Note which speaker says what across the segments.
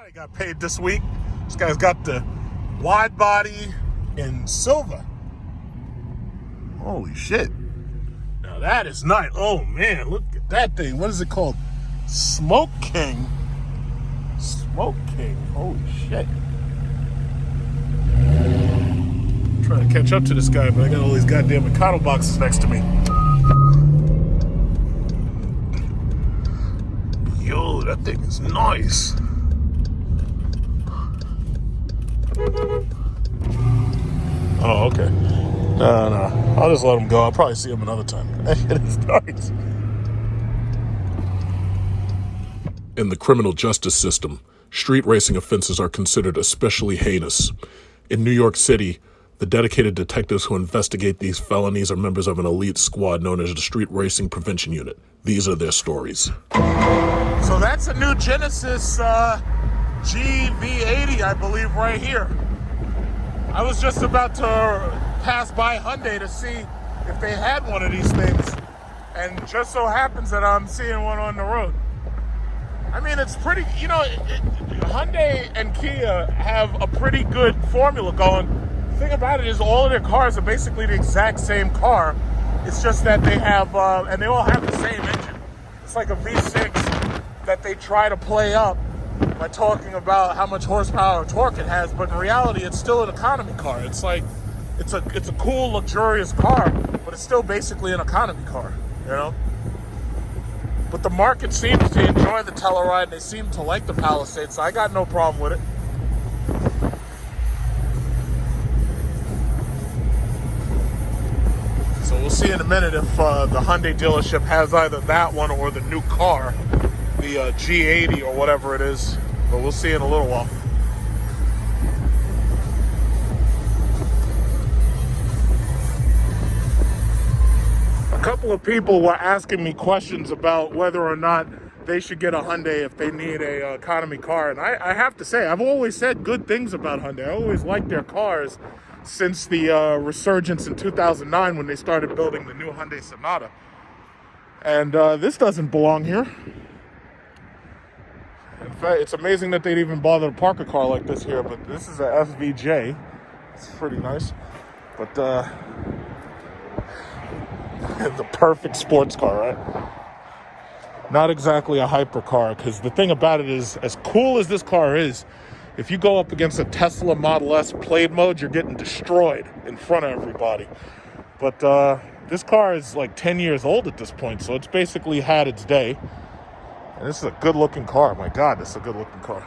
Speaker 1: Somebody got paid this week. This guy's got the wide body in silver. Holy shit. Now that is nice. Oh man, look at that thing. What is it called? Smoke King. Smoke King. Holy shit. I'm trying to catch up to this guy, but I got all these goddamn Mikado boxes next to me. Yo, that thing is nice. Oh, okay. No. I'll just let him go. I'll probably see him another time. That shit is nice.
Speaker 2: In the criminal justice system, street racing offenses are considered especially heinous. In New York City, the dedicated detectives who investigate these felonies are members of an elite squad known as the Street Racing Prevention Unit. These are their stories.
Speaker 1: So that's a new Genesis G90, I believe, right here. I was just about to pass by Hyundai to see if they had one of these things, and just so happens that I'm seeing one on the road. I mean, it's pretty, Hyundai and Kia have a pretty good formula going. The thing about it is all of their cars are basically the exact same car. It's just that they have, and they all have the same engine. It's like a V6 that they try to play up by talking about how much horsepower or torque it has, but in reality, it's still an economy car. It's like, it's a cool, luxurious car, but it's still basically an economy car, But the market seems to enjoy the Telluride. They seem to like the Palisade, so I got no problem with it. So we'll see in a minute if the Hyundai dealership has either that one or the new car, the G80 or whatever it is. But we'll see in a little while. A couple of people were asking me questions about whether or not they should get a Hyundai if they need a economy car. And I have to say, I've always said good things about Hyundai. I always liked their cars since the resurgence in 2009 when they started building the new Hyundai Sonata. And this doesn't belong here. In fact, it's amazing that they'd even bother to park a car like this here, but this is a FVJ. It's pretty nice. But the perfect sports car, right? Not exactly a hypercar, because the thing about it is, as cool as this car is, if you go up against a Tesla Model S Plaid mode, you're getting destroyed in front of everybody. But this car is like 10 years old at this point, so it's basically had its day. And this is a good-looking car. My God, this is a good-looking car.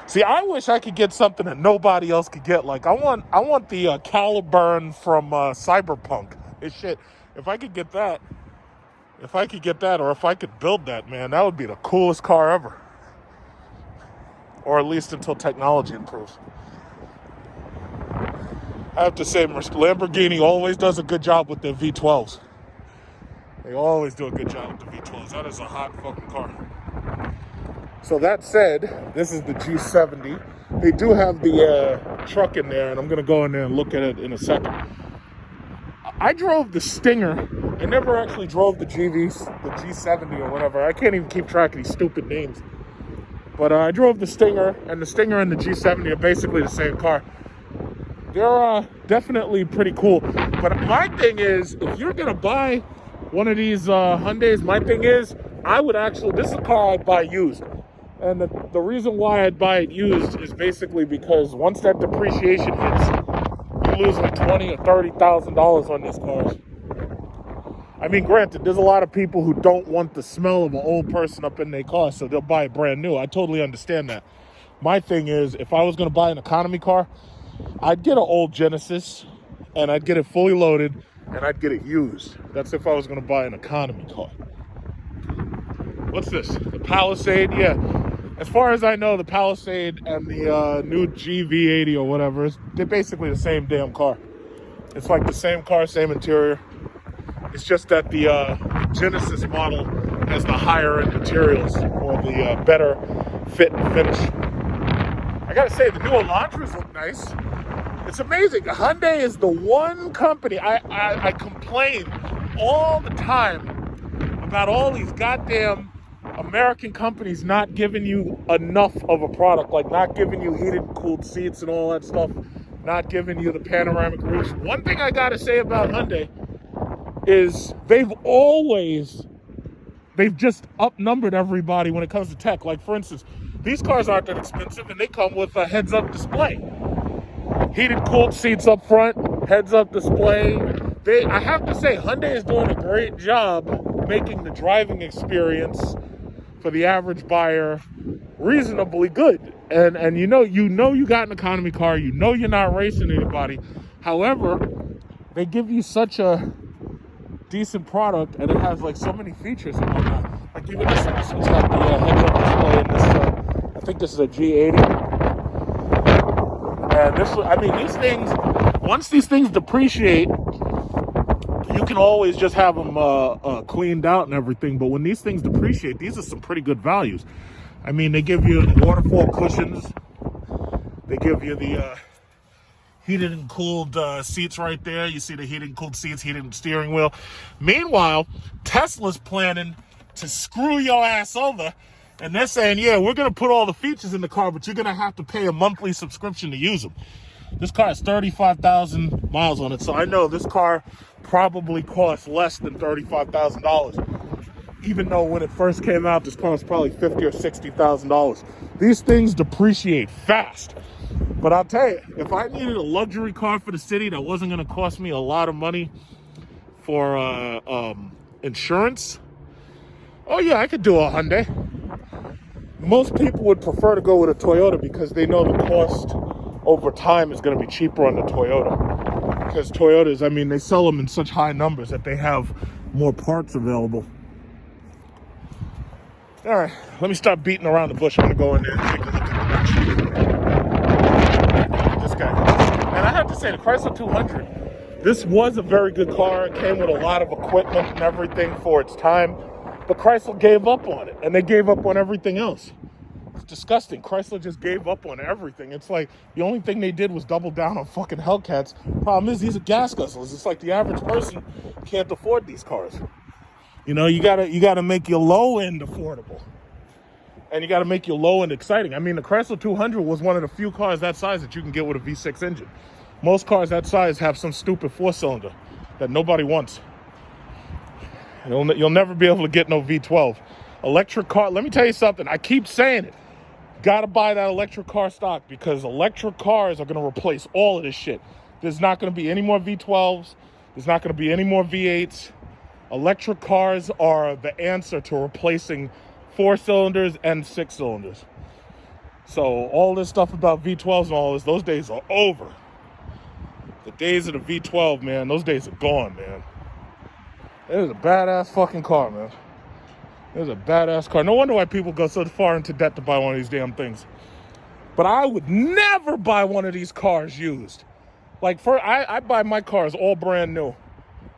Speaker 1: See, I wish I could get something that nobody else could get. Like, I want the Caliburn from Cyberpunk. It's shit. If I could get that, or if I could build that, man, that would be the coolest car ever. Or at least until technology improves. I have to say, Lamborghini always does a good job with their V12s. They always do a good job with the V12s. That is a hot fucking car. So that said, this is the G70. They do have the truck in there, and I'm going to go in there and look at it in a second. I drove the Stinger. I never actually drove the G70 or whatever. I can't even keep track of these stupid names. But I drove the Stinger, and the Stinger and the G70 are basically the same car. They're definitely pretty cool. But my thing is, if you're going to buy one of these Hyundais, my thing is, this is a car I'd buy used. And the reason why I'd buy it used is basically because once that depreciation hits, you lose like $20,000 or $30,000 on these cars. I mean, granted, there's a lot of people who don't want the smell of an old person up in their car, so they'll buy it brand new. I totally understand that. My thing is, if I was going to buy an economy car, I'd get an old Genesis, and I'd get it fully loaded, and I'd get it used. That's if I was going to buy an economy car. What's this? The Palisade? Yeah. As far as I know, the Palisade and the new GV80 or whatever, they're basically the same damn car. It's like the same car, same interior. It's just that the Genesis model has the higher end materials or the better fit and finish. I gotta say, the new Elantras look nice. It's amazing. Hyundai is the one company, I complain all the time about all these goddamn American companies not giving you enough of a product, like not giving you heated and cooled seats and all that stuff, not giving you the panoramic roofs. One thing I gotta say about Hyundai is they've just outnumbered everybody when it comes to tech. Like, for instance, these cars aren't that expensive and they come with a heads-up display. Heated cooled seats up front, heads-up display. I have to say, Hyundai is doing a great job making the driving experience for the average buyer reasonably good. And you know you got an economy car, you know you're not racing anybody. However, they give you such a decent product and it has like so many features and whatnot. Like even this one's got the heads-up display in this, I think this is a G90. And this, I mean, these things, once these things depreciate, you can always just have them cleaned out and everything. But when these things depreciate, these are some pretty good values. I mean, they give you waterfall cushions. They give you the heated and cooled seats right there. You see the heated and cooled seats, heated steering wheel. Meanwhile, Tesla's planning to screw your ass over. And they're saying, yeah, we're going to put all the features in the car, but you're going to have to pay a monthly subscription to use them. This car has 35,000 miles on it, so I know this car probably costs less than $35,000. Even though when it first came out, this car was probably $50,000 or $60,000. These things depreciate fast. But I'll tell you, if I needed a luxury car for the city that wasn't going to cost me a lot of money for insurance, oh yeah, I could do a Hyundai. Most people would prefer to go with a Toyota because they know the cost over time is going to be cheaper on the Toyota. Because Toyotas, I mean, they sell them in such high numbers that they have more parts available. All right, let me stop beating around the bush. I'm going to go in there and take a look at this guy. And I have to say, the Chrysler 200, this was a very good car. It came with a lot of equipment and everything for its time. But Chrysler gave up on it, and they gave up on everything else. It's disgusting. Chrysler just gave up on everything. It's like the only thing they did was double down on fucking Hellcats. Problem is, these are gas guzzlers. It's like the average person can't afford these cars. You know, you gotta make your low end affordable, and you gotta make your low end exciting. I mean, the Chrysler 200 was one of the few cars that size that you can get with a V6 engine. Most cars that size have some stupid 4-cylinder that nobody wants. You'll never be able to get no V12. Electric car, let me tell you something. I keep saying it. Gotta buy that electric car stock because electric cars are gonna replace all of this shit. There's not gonna be any more V12s. There's not gonna be any more V8s. Electric cars are the answer to replacing 4-cylinders and 6-cylinders. So all this stuff about V12s and all this, those days are over. The days of the V12, man, those days are gone, man. It is a badass fucking car, man. It is a badass car. No wonder why people go so far into debt to buy one of these damn things. But I would never buy one of these cars used. Like, I buy my cars all brand new.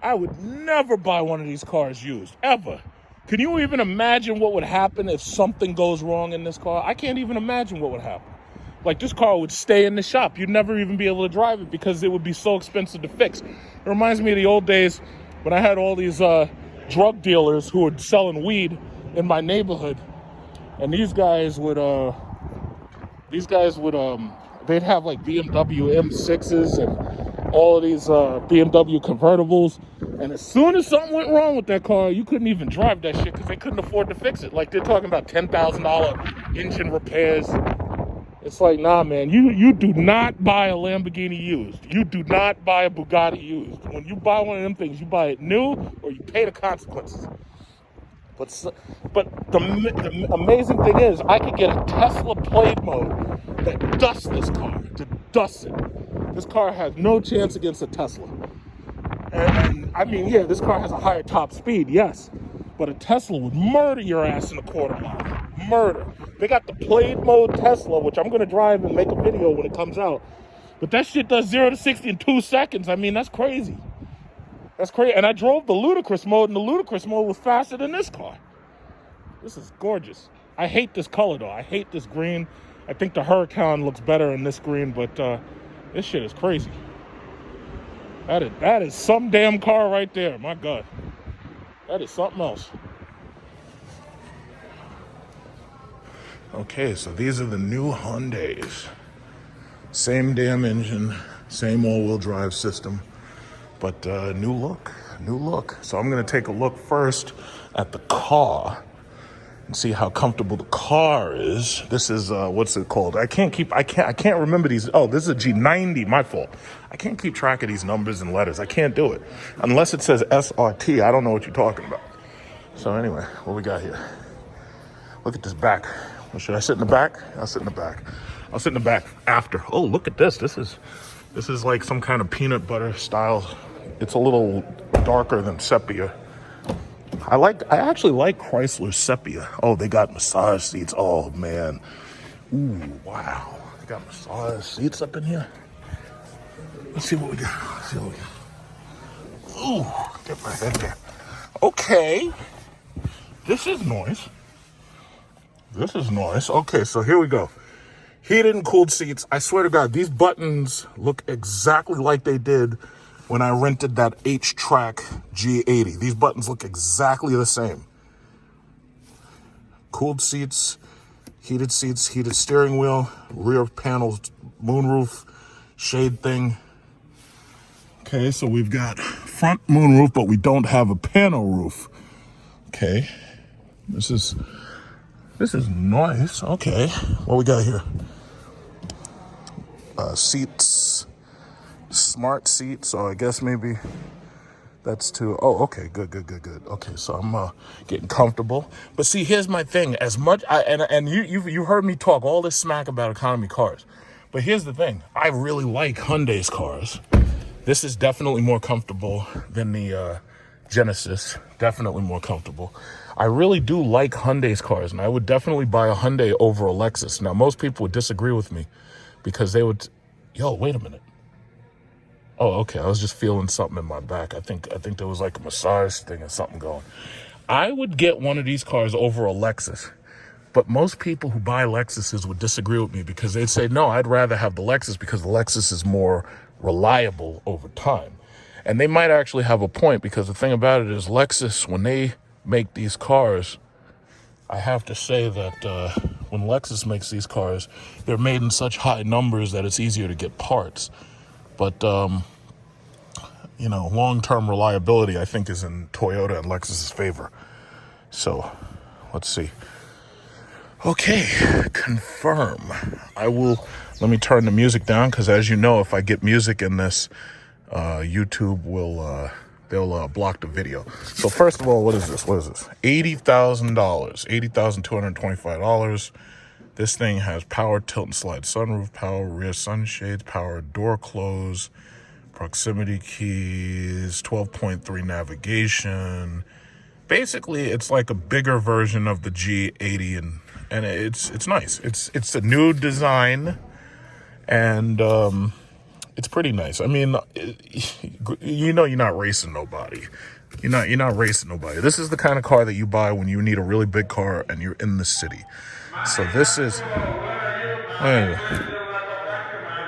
Speaker 1: I would never buy one of these cars used, ever. Can you even imagine what would happen if something goes wrong in this car? I can't even imagine what would happen. Like, this car would stay in the shop. You'd never even be able to drive it because it would be so expensive to fix. It reminds me of the old days when I had all these drug dealers who were selling weed in my neighborhood, and these guys would they'd have like BMW M6s and all of these BMW convertibles, and as soon as something went wrong with that car, you couldn't even drive that shit because they couldn't afford to fix it. Like, they're talking about $10,000 engine repairs. It's like, nah, man, you do not buy a Lamborghini used. You do not buy a Bugatti used. When you buy one of them things, you buy it new or you pay the consequences. But the amazing thing is, I could get a Tesla Plate mode that dusts this car, to dust it. This car has no chance against a Tesla. And I mean, yeah, this car has a higher top speed, yes. But a Tesla would murder your ass in a quarter mile. Murder. They got the Plate mode Tesla, which I'm going to drive and make a video when it comes out. But that shit does 0 to 60 in 2 seconds. I mean, that's crazy. That's crazy. And I drove the ludicrous mode, and the ludicrous mode was faster than this car. This is gorgeous. I hate this color, though. I hate this green. I think the Huracan looks better in this green, but this shit is crazy. That is some damn car right there. My God. That is something else. Okay, so these are the new Hyundais. Same damn engine, same all-wheel drive system, but new look, new look. So I'm gonna take a look first at the car and see how comfortable the car is. This is what's it called? I can't remember these. Oh, this is a G90. My fault. I can't keep track of these numbers and letters. I can't do it unless it says SRT. I don't know what you're talking about. So anyway, what we got here? Look at this back. Well, should I sit in the back? I'll sit in the back. I'll sit in the back after. Oh, look at this. This is like some kind of peanut butter style. It's a little darker than sepia. I actually like Chrysler sepia. Oh, they got massage seats. Oh man. Ooh, wow. They got massage seats up in here. Let's see what we got. Let's see what we got. Ooh, get my head there. Okay. This is nice. This is nice. Okay, so here we go. Heated and cooled seats. I swear to God, these buttons look exactly like they did when I rented that H-Track G80. These buttons look exactly the same. Cooled seats, heated steering wheel, rear panels, moonroof, shade thing. Okay, so we've got front moonroof, but we don't have a panel roof. Okay, this is nice. Okay, what we got here? Seats, smart seats. So I guess maybe that's to. Oh, okay, good. Okay, so I'm getting comfortable. But see, here's my thing. As much you heard me talk all this smack about economy cars, but here's the thing. I really like Hyundai's cars. This is definitely more comfortable than the Genesis. Definitely more comfortable. I really do like Hyundai's cars, and I would definitely buy a Hyundai over a Lexus. Now, most people would disagree with me because they would, yo, wait a minute. Oh, okay, I was just feeling something in my back. I think there was like a massage thing or something going. I would get one of these cars over a Lexus, but most people who buy Lexuses would disagree with me because they'd say, no, I'd rather have the Lexus because the Lexus is more reliable over time. And they might actually have a point because the thing about it is Lexus, when they make these cars, I have to say that when Lexus makes these cars, they're made in such high numbers that it's easier to get parts. But, you know, long-term reliability, I think, is in Toyota and Lexus's favor. So, let's see. Okay, confirm. Let me turn the music down because, as you know, if I get music in this, YouTube will, they'll block the video. So first of all, what is this? $80,000, $80,225. This thing has power tilt and slide sunroof, power rear sunshades, power door close, proximity keys, 12.3 navigation. Basically, it's like a bigger version of the G80, and it's nice. It's a new design, and it's pretty nice. I mean, you know, you're not racing nobody. You're not racing nobody. This is the kind of car that you buy when you need a really big car and you're in the city. So this is. Hey,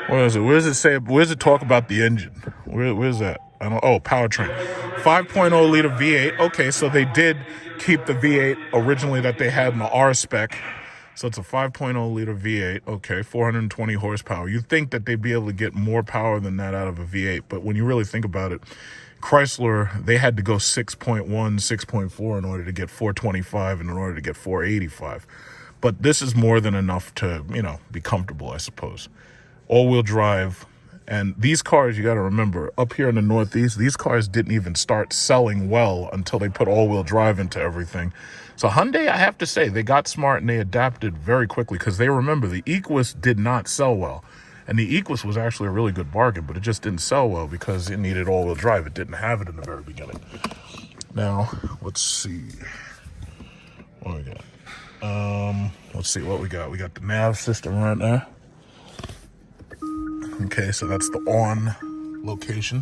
Speaker 1: what is it? Where does it say? Where does it talk about the engine? Where's that? I don't. Oh, powertrain. 5.0 liter V8. Okay, so they did keep the V8 originally that they had in the R spec. So it's a 5.0 liter V8, okay, 420 horsepower. You'd think that they'd be able to get more power than that out of a V8, but when you really think about it, Chrysler, they had to go 6.1, 6.4 in order to get 425 and in order to get 485. But this is more than enough to, you know, be comfortable, I suppose. All-wheel drive. And these cars, you got to remember, up here in the Northeast, these cars didn't even start selling well until they put all-wheel drive into everything. So Hyundai, I have to say, they got smart and they adapted very quickly because they remember the Equus did not sell well. And the Equus was actually a really good bargain, but it just didn't sell well because it needed all-wheel drive. It didn't have it in the very beginning. Now, let's see. What we got? Let's see what we got. We got the nav system right there. Okay, so that's the on location.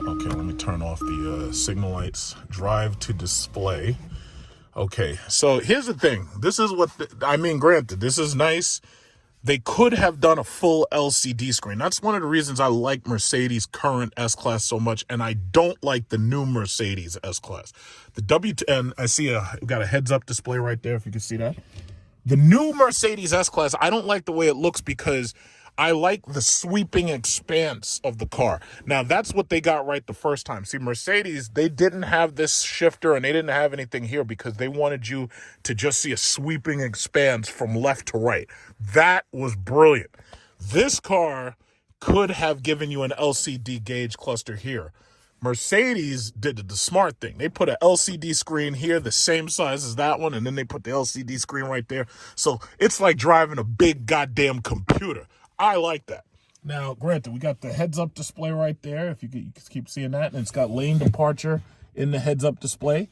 Speaker 1: Okay, let me turn off the signal lights. Drive to display. Okay, so here's the thing. This is what, I mean, granted, this is nice. They could have done a full LCD screen. That's one of the reasons I like Mercedes' current S-Class so much, and I don't like the new Mercedes S-Class. The W10, I see we got a heads-up display right there, if you can see that. The new Mercedes S-Class, I don't like the way it looks because I like the sweeping expanse of the car. Now, that's what they got right the first time. See, Mercedes, they didn't have this shifter and they didn't have anything here because they wanted you to just see a sweeping expanse from left to right. That was brilliant. This car could have given you an LCD gauge cluster here. Mercedes did the smart thing. They put an LCD screen here, the same size as that one, and then they put the LCD screen right there. So it's like driving a big goddamn computer. I like that. Now, granted, we got the heads-up display right there, if you can keep seeing that, and it's got lane departure in the heads-up display.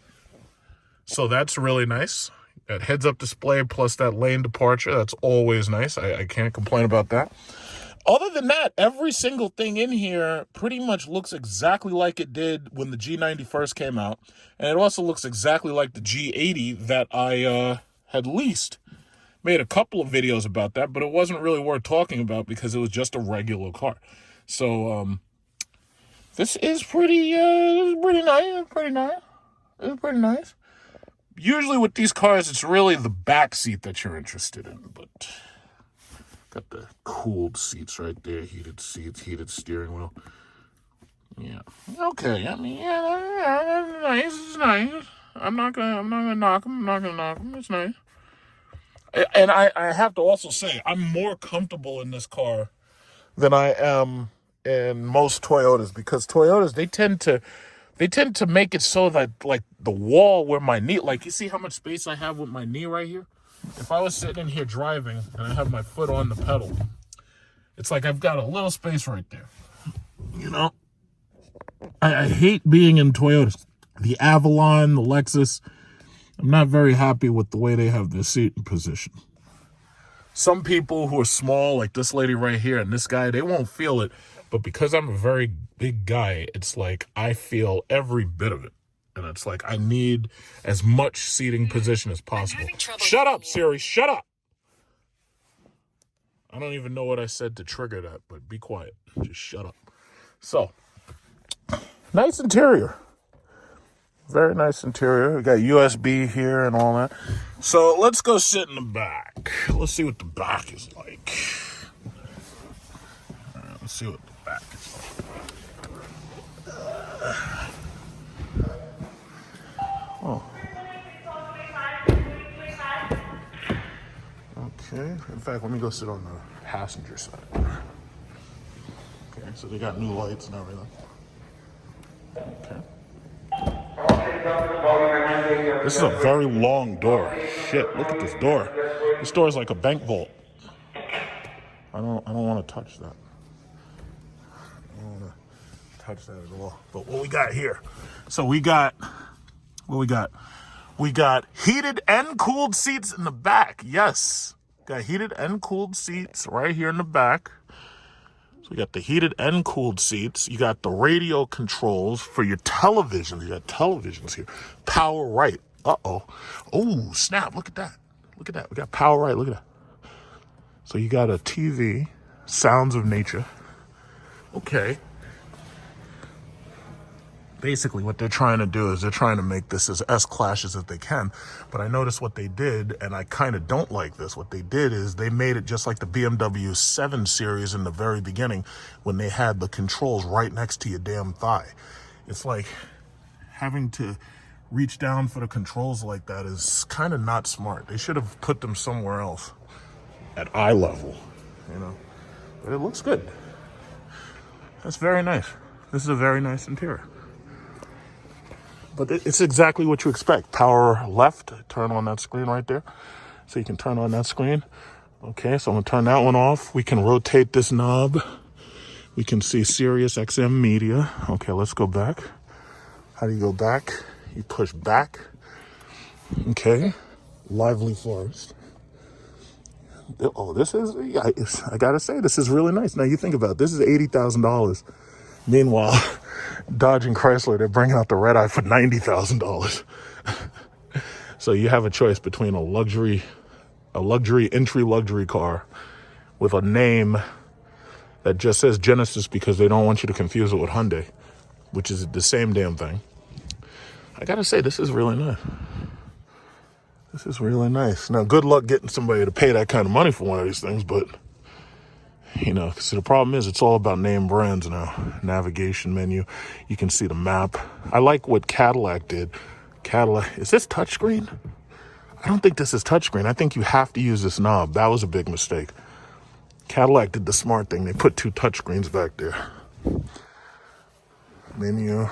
Speaker 1: So that's really nice. That heads-up display plus that lane departure, that's always nice. I can't complain about that. Other than that, every single thing in here pretty much looks exactly like it did when the G90 first came out. And it also looks exactly like the G80 that I had leased. Made a couple of videos about that, but it wasn't really worth talking about because it was just a regular car. So, this is pretty nice. It's pretty nice. Usually with these cars, it's really the back seat that you're interested in, but... Got the cooled seats right there, heated seats, heated steering wheel. Yeah. Okay. I mean, yeah, that's nice. It's nice. I'm not gonna knock them. It's nice. And I have to also say, I'm more comfortable in this car than I am in most Toyotas because Toyotas they tend to make it so that like the wall where my knee, like you see how much space I have with my knee right here. If I was sitting in here driving and I have my foot on the pedal, it's like I've got a little space right there. You know, I hate being in Toyotas. The Avalon, the Lexus, I'm not very happy with the way they have their seating position. Some people who are small, like this lady right here and this guy, they won't feel it. But because I'm a very big guy, it's like I feel every bit of it. And it's like I need as much seating position as possible. Shut up, Siri. Shut up. I don't even know what I said to trigger that, but be quiet. Just shut up. So, nice interior. Very nice interior. We got USB here and all that. So, let's go sit in the back. Let's see what the back is like. All right, let's see what the back is like. Oh. Okay. In fact, let me go sit on the passenger side. Okay, so they got new lights and everything. Okay. This is a very long door. Shit, look at this door. This door is like a bank vault. I don't want to touch that. I don't want to touch that at all. But what we got here? So we got We got heated and cooled seats in the back. Yes. Got heated and cooled seats right here in the back. So we got the heated and cooled seats. You got the radio controls for your television. You got televisions here. Power right. Uh-oh. Oh, snap. Look at that. Look at that. We got power right. Look at that. So you got a TV. Sounds of nature. Okay. Basically, what they're trying to do is they're trying to make this as S-Class as they can. But I noticed what they did, and I kind of don't like this. What they did is they made it just like the BMW 7 Series in the very beginning when they had the controls right next to your damn thigh. It's like having to reach down for the controls like that is kind of not smart. They should have put them somewhere else at eye level, you know. But it looks good. That's very nice. This is a very nice interior. But it's exactly what you expect. Power left, turn on that screen right there. So you can turn on that screen. Okay, so I'm gonna turn that one off. We can rotate this knob. We can see Sirius XM media. Okay, let's go back. How do you go back? You push back. Okay, Lively Forest. Oh, this is, I gotta say, this is really nice. Now you think about it, this is $80,000. Meanwhile, Dodge and Chrysler, they're bringing out the red eye for $90,000. So you have a choice between a luxury entry luxury car with a name that just says Genesis because they don't want you to confuse it with Hyundai, which is the same damn thing. I gotta say, this is really nice.
Speaker 2: This is really nice. Now, good luck getting somebody to pay that kind of money for one of these things, but, you know, see, the problem is it's all about name brands now. Navigation menu. You can see the map. I like what Cadillac did. Cadillac, is this touchscreen? I don't think this is touchscreen. I think you have to use this knob. That was a big mistake. Cadillac did the smart thing. They put 2 touchscreens back there. Menu.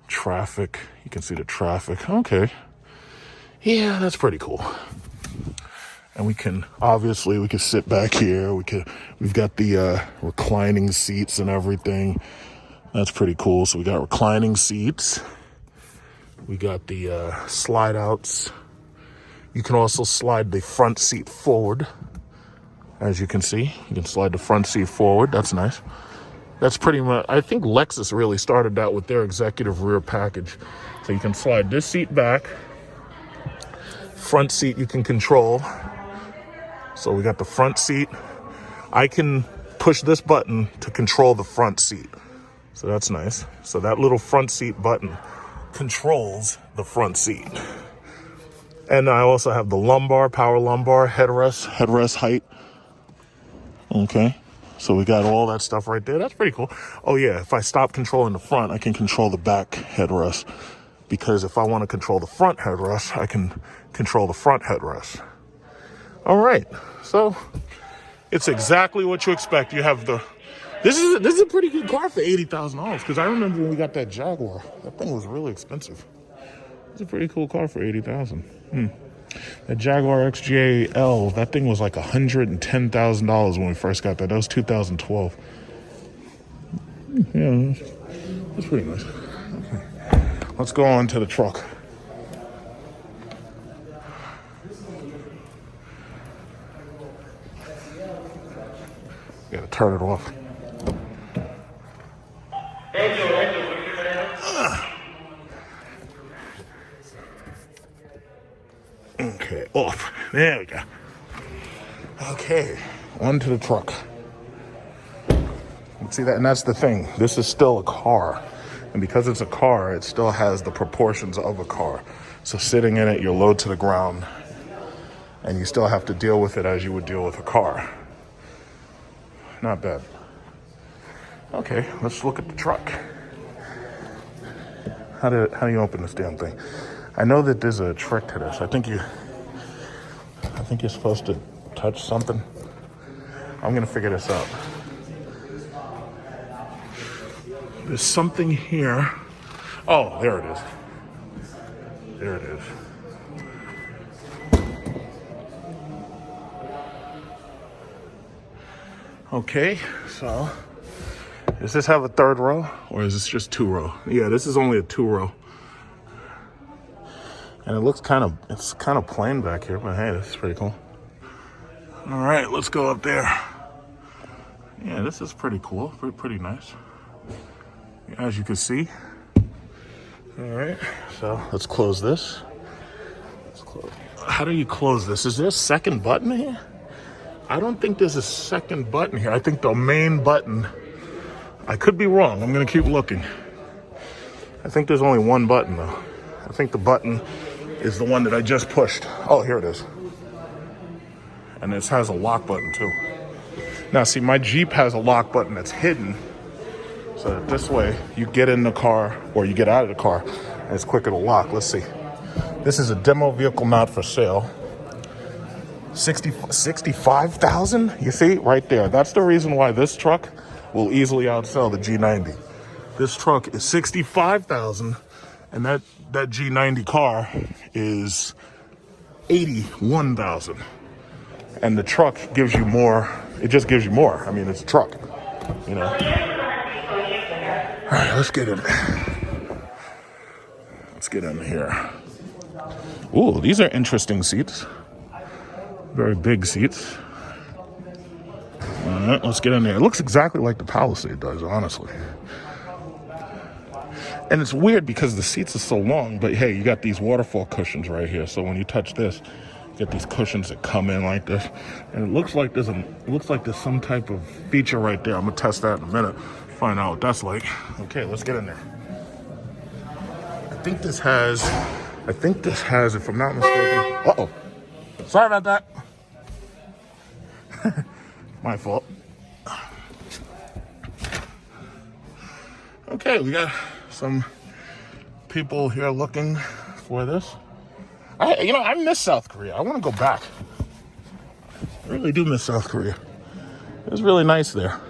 Speaker 2: Traffic. You can see the traffic. Okay. Yeah, that's pretty cool. And we can sit back here. We've got the reclining seats and everything. That's pretty cool. So we got reclining seats. We got the slide outs. You can also slide the front seat forward. As you can see, you can slide the front seat forward. That's nice. That's pretty much, I think Lexus really started that with their executive rear package. So you can slide this seat back. Front seat you can control. So we got the front seat. I can push this button to control the front seat. So that's nice. So that little front seat button controls the front seat. And I also have the lumbar, power lumbar, headrest height. Okay. So we got all that stuff right there. That's pretty cool. Oh yeah, if I stop controlling the front, I can control the back headrest. Because if I want to control the front headrest, I can control the front headrest. All right, so it's exactly what you expect. You have the, this is a pretty good car for $80,000. Because I remember when we got that Jaguar, that thing was really expensive. It's a pretty cool car for $80,000. That Jaguar XJL, that thing was like $110,000 when we first got that. That was 2012. Yeah, that's pretty nice. Okay. Let's go on to the truck. Gotta turn it off. Okay, off. There we go. Okay, onto the truck. See that? And that's the thing. This is still a car. And because it's a car, it still has the proportions of a car. So sitting in it, you're low to the ground. And you still have to deal with it as you would deal with a car. Not bad. Okay, let's look at the truck. How do you open this damn thing? I know that there's a trick to this. I think you're supposed to touch something. I'm gonna figure this out. There's something here. Oh, there it is. There it is. Okay, so does this have a third row or is this just 2 row? Yeah, this is only a 2 row. And it looks it's kind of plain back here, but hey, this is pretty cool. All right, let's go up there. Yeah, this is pretty cool, pretty nice. As you can see. All right, so let's close this. How do you close this? Is there a second button here? I don't think there's a second button here. I think the main button, I could be wrong. I'm gonna keep looking. I think there's only one button though. I think the button is the one that I just pushed. Oh, here it is. And this has a lock button too. Now see, my Jeep has a lock button that's hidden. So that this way, you get in the car or you get out of the car and it's quicker to lock. Let's see. This is a demo vehicle not for sale. 65,000? You see, right there. That's the reason why this truck will easily outsell the G90. This truck is 65,000 and that G90 car is 81,000. And the truck gives you more. It just gives you more. I mean, it's a truck, you know. All right, let's get in. Let's get in here. Ooh, these are interesting seats. Very big seats. All right, let's get in there. It looks exactly like the Palisade does, honestly. And it's weird because the seats are so long, but hey, you got these waterfall cushions right here. So when you touch this, you get these cushions that come in like this. And it looks like there's some type of feature right there. I'm gonna test that in a minute. Find out what that's like. Okay, let's get in there. I think this has
Speaker 1: I think this has, if I'm not mistaken. Uh-oh. Sorry about that. My fault. Okay, we got some people here looking for this. I miss South Korea. I want to go back. I really do miss South Korea. It was really nice there.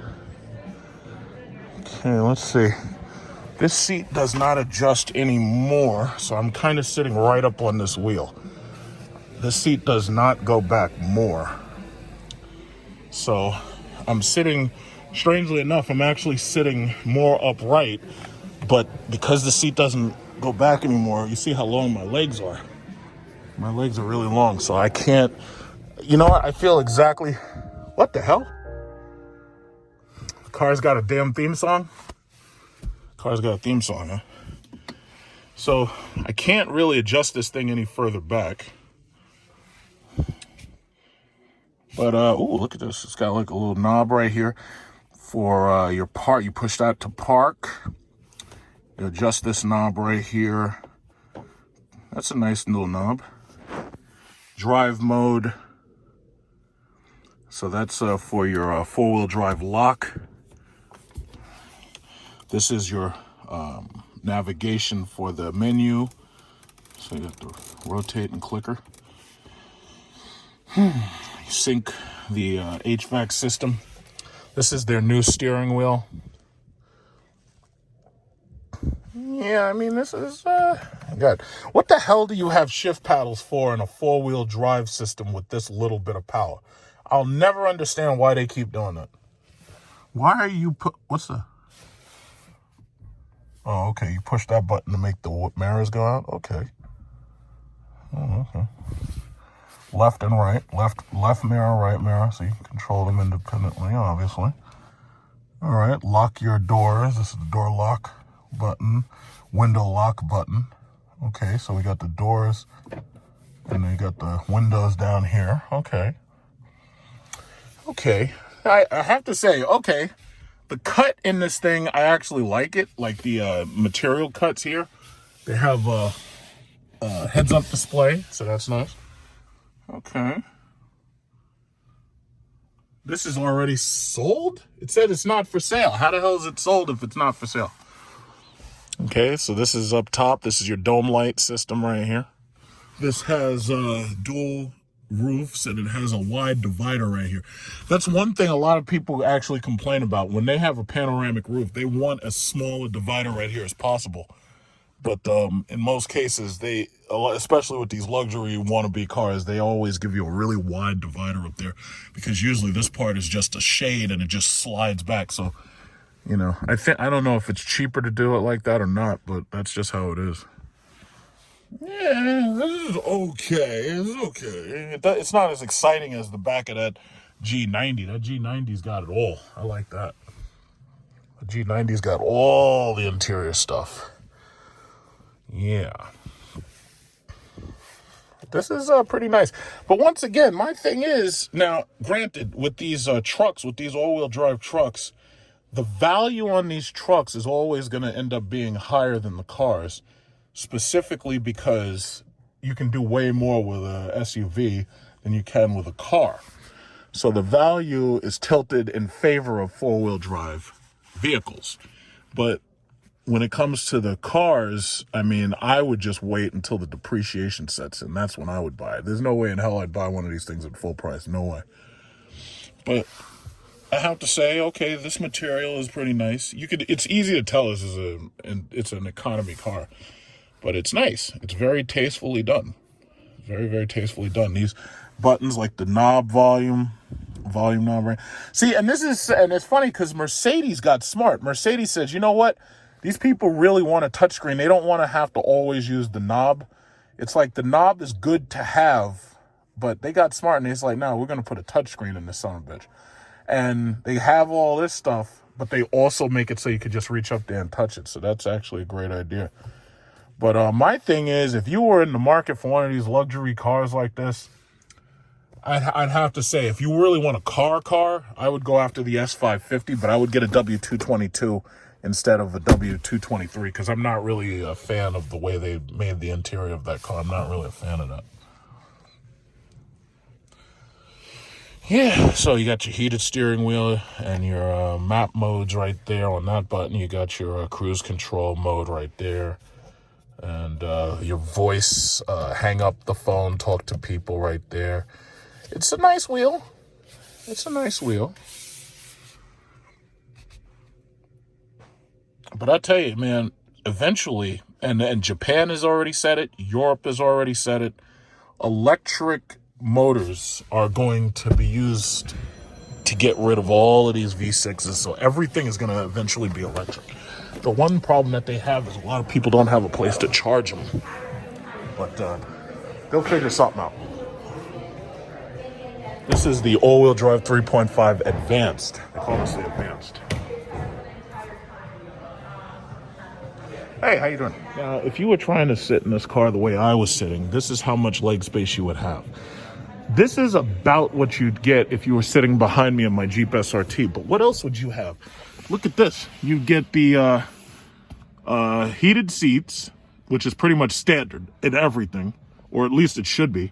Speaker 1: Okay, let's see. This seat does not adjust anymore, so I'm kind of sitting right up on this wheel. This seat does not go back more. So I'm sitting, strangely enough, I'm actually sitting more upright, but because the seat doesn't go back anymore, you see how long my legs are. My legs are really long, so I can't, you know what? I feel exactly, what the hell? The car's got a damn theme song? Car's got a theme song, huh? So I can't really adjust this thing any further back. But, ooh, look at this. It's got like a little knob right here for your park. You push that to park. You adjust this knob right here. That's a nice little knob. Drive mode. So that's for your four-wheel drive lock. This is your navigation for the menu. So you have to rotate and clicker. You sync the HVAC system. This is their new steering wheel. Yeah, I mean, this is good. What the hell do you have shift paddles for in a four-wheel drive system with this little bit of power? I'll never understand why they keep doing that. Why are you what's the... Oh, okay. You push that button to make the mirrors go out? Okay. Oh, okay. Left and right. Left mirror, right mirror. So you can control them independently, obviously. All right. Lock your doors. This is the door lock button. Window lock button. Okay, so we got the doors. And then you got the windows down here. Okay. Okay. I have to say, okay. The cut in this thing, I actually like it. Like the material cuts here. They have a heads-up display, so that's nice. Okay. This is already sold? It said it's not for sale. How the hell is it sold if it's not for sale? Okay, so this is up top. This is your dome light system right here. This has dual roofs, and it has a wide divider right here. That's one thing a lot of people actually complain about. When they have a panoramic roof, they want as small a divider right here as possible. But in most cases, especially with these luxury wannabe cars, they always give you a really wide divider up there, because usually this part is just a shade and it just slides back. So, you know, I don't know if it's cheaper to do it like that or not, but that's just how it is. Yeah, this is okay. It's okay. It's not as exciting as the back of that G90. That G90's got it all. I like that. The G90's got all the interior stuff. Yeah. This is pretty nice. But once again, my thing is, now, granted, with these trucks, with these all-wheel drive trucks, the value on these trucks is always going to end up being higher than the cars. Specifically because you can do way more with a SUV than you can with a car. So the value is tilted in favor of four-wheel drive vehicles. But when it comes to the cars, I mean, I would just wait until the depreciation sets in. That's when I would buy it. There's no way in hell I'd buy one of these things at full price. No way. But I have to say, okay, this material is pretty nice. It's easy to tell this is it's an economy car. But it's nice. It's very tastefully done. Very, very tastefully done. These buttons, like the knob volume knob, right? See, and it's funny because Mercedes got smart. Mercedes says, you know what? These people really want a touchscreen. They don't want to have to always use the knob. It's like the knob is good to have, but they got smart and it's like, no, we're going to put a touchscreen in this son of a bitch. And they have all this stuff, but they also make it so you could just reach up there and touch it. So that's actually a great idea. But my thing is, if you were in the market for one of these luxury cars like this, I'd have to say, if you really want a car, I would go after the S550, but I would get a W222
Speaker 2: instead of a W223, because I'm not really a fan of the way they made the interior of that car. I'm not really a fan of that. Yeah, so you got your heated steering wheel and your map modes right there on that button. You got your cruise control mode right there. And your voice, hang up the phone, talk to people right there. It's a nice wheel. It's a nice wheel. But I tell you, man, eventually, and Japan has already said it, Europe has already said it, electric motors are going to be used to get rid of all of these V6s. So everything is going to eventually be electric. The one problem that they have is a lot of people don't have a place to charge them. But they'll figure something out. This is the all-wheel drive 3.5 Advanced. They call this the Advanced. Hey, how you doing? Now, if you were trying to sit in this car the way I was sitting, this is how much leg space you would have. This is about what you'd get if you were sitting behind me in my Jeep SRT. But what else would you have? Look at this. You get the heated seats, which is pretty much standard in everything, or at least it should be.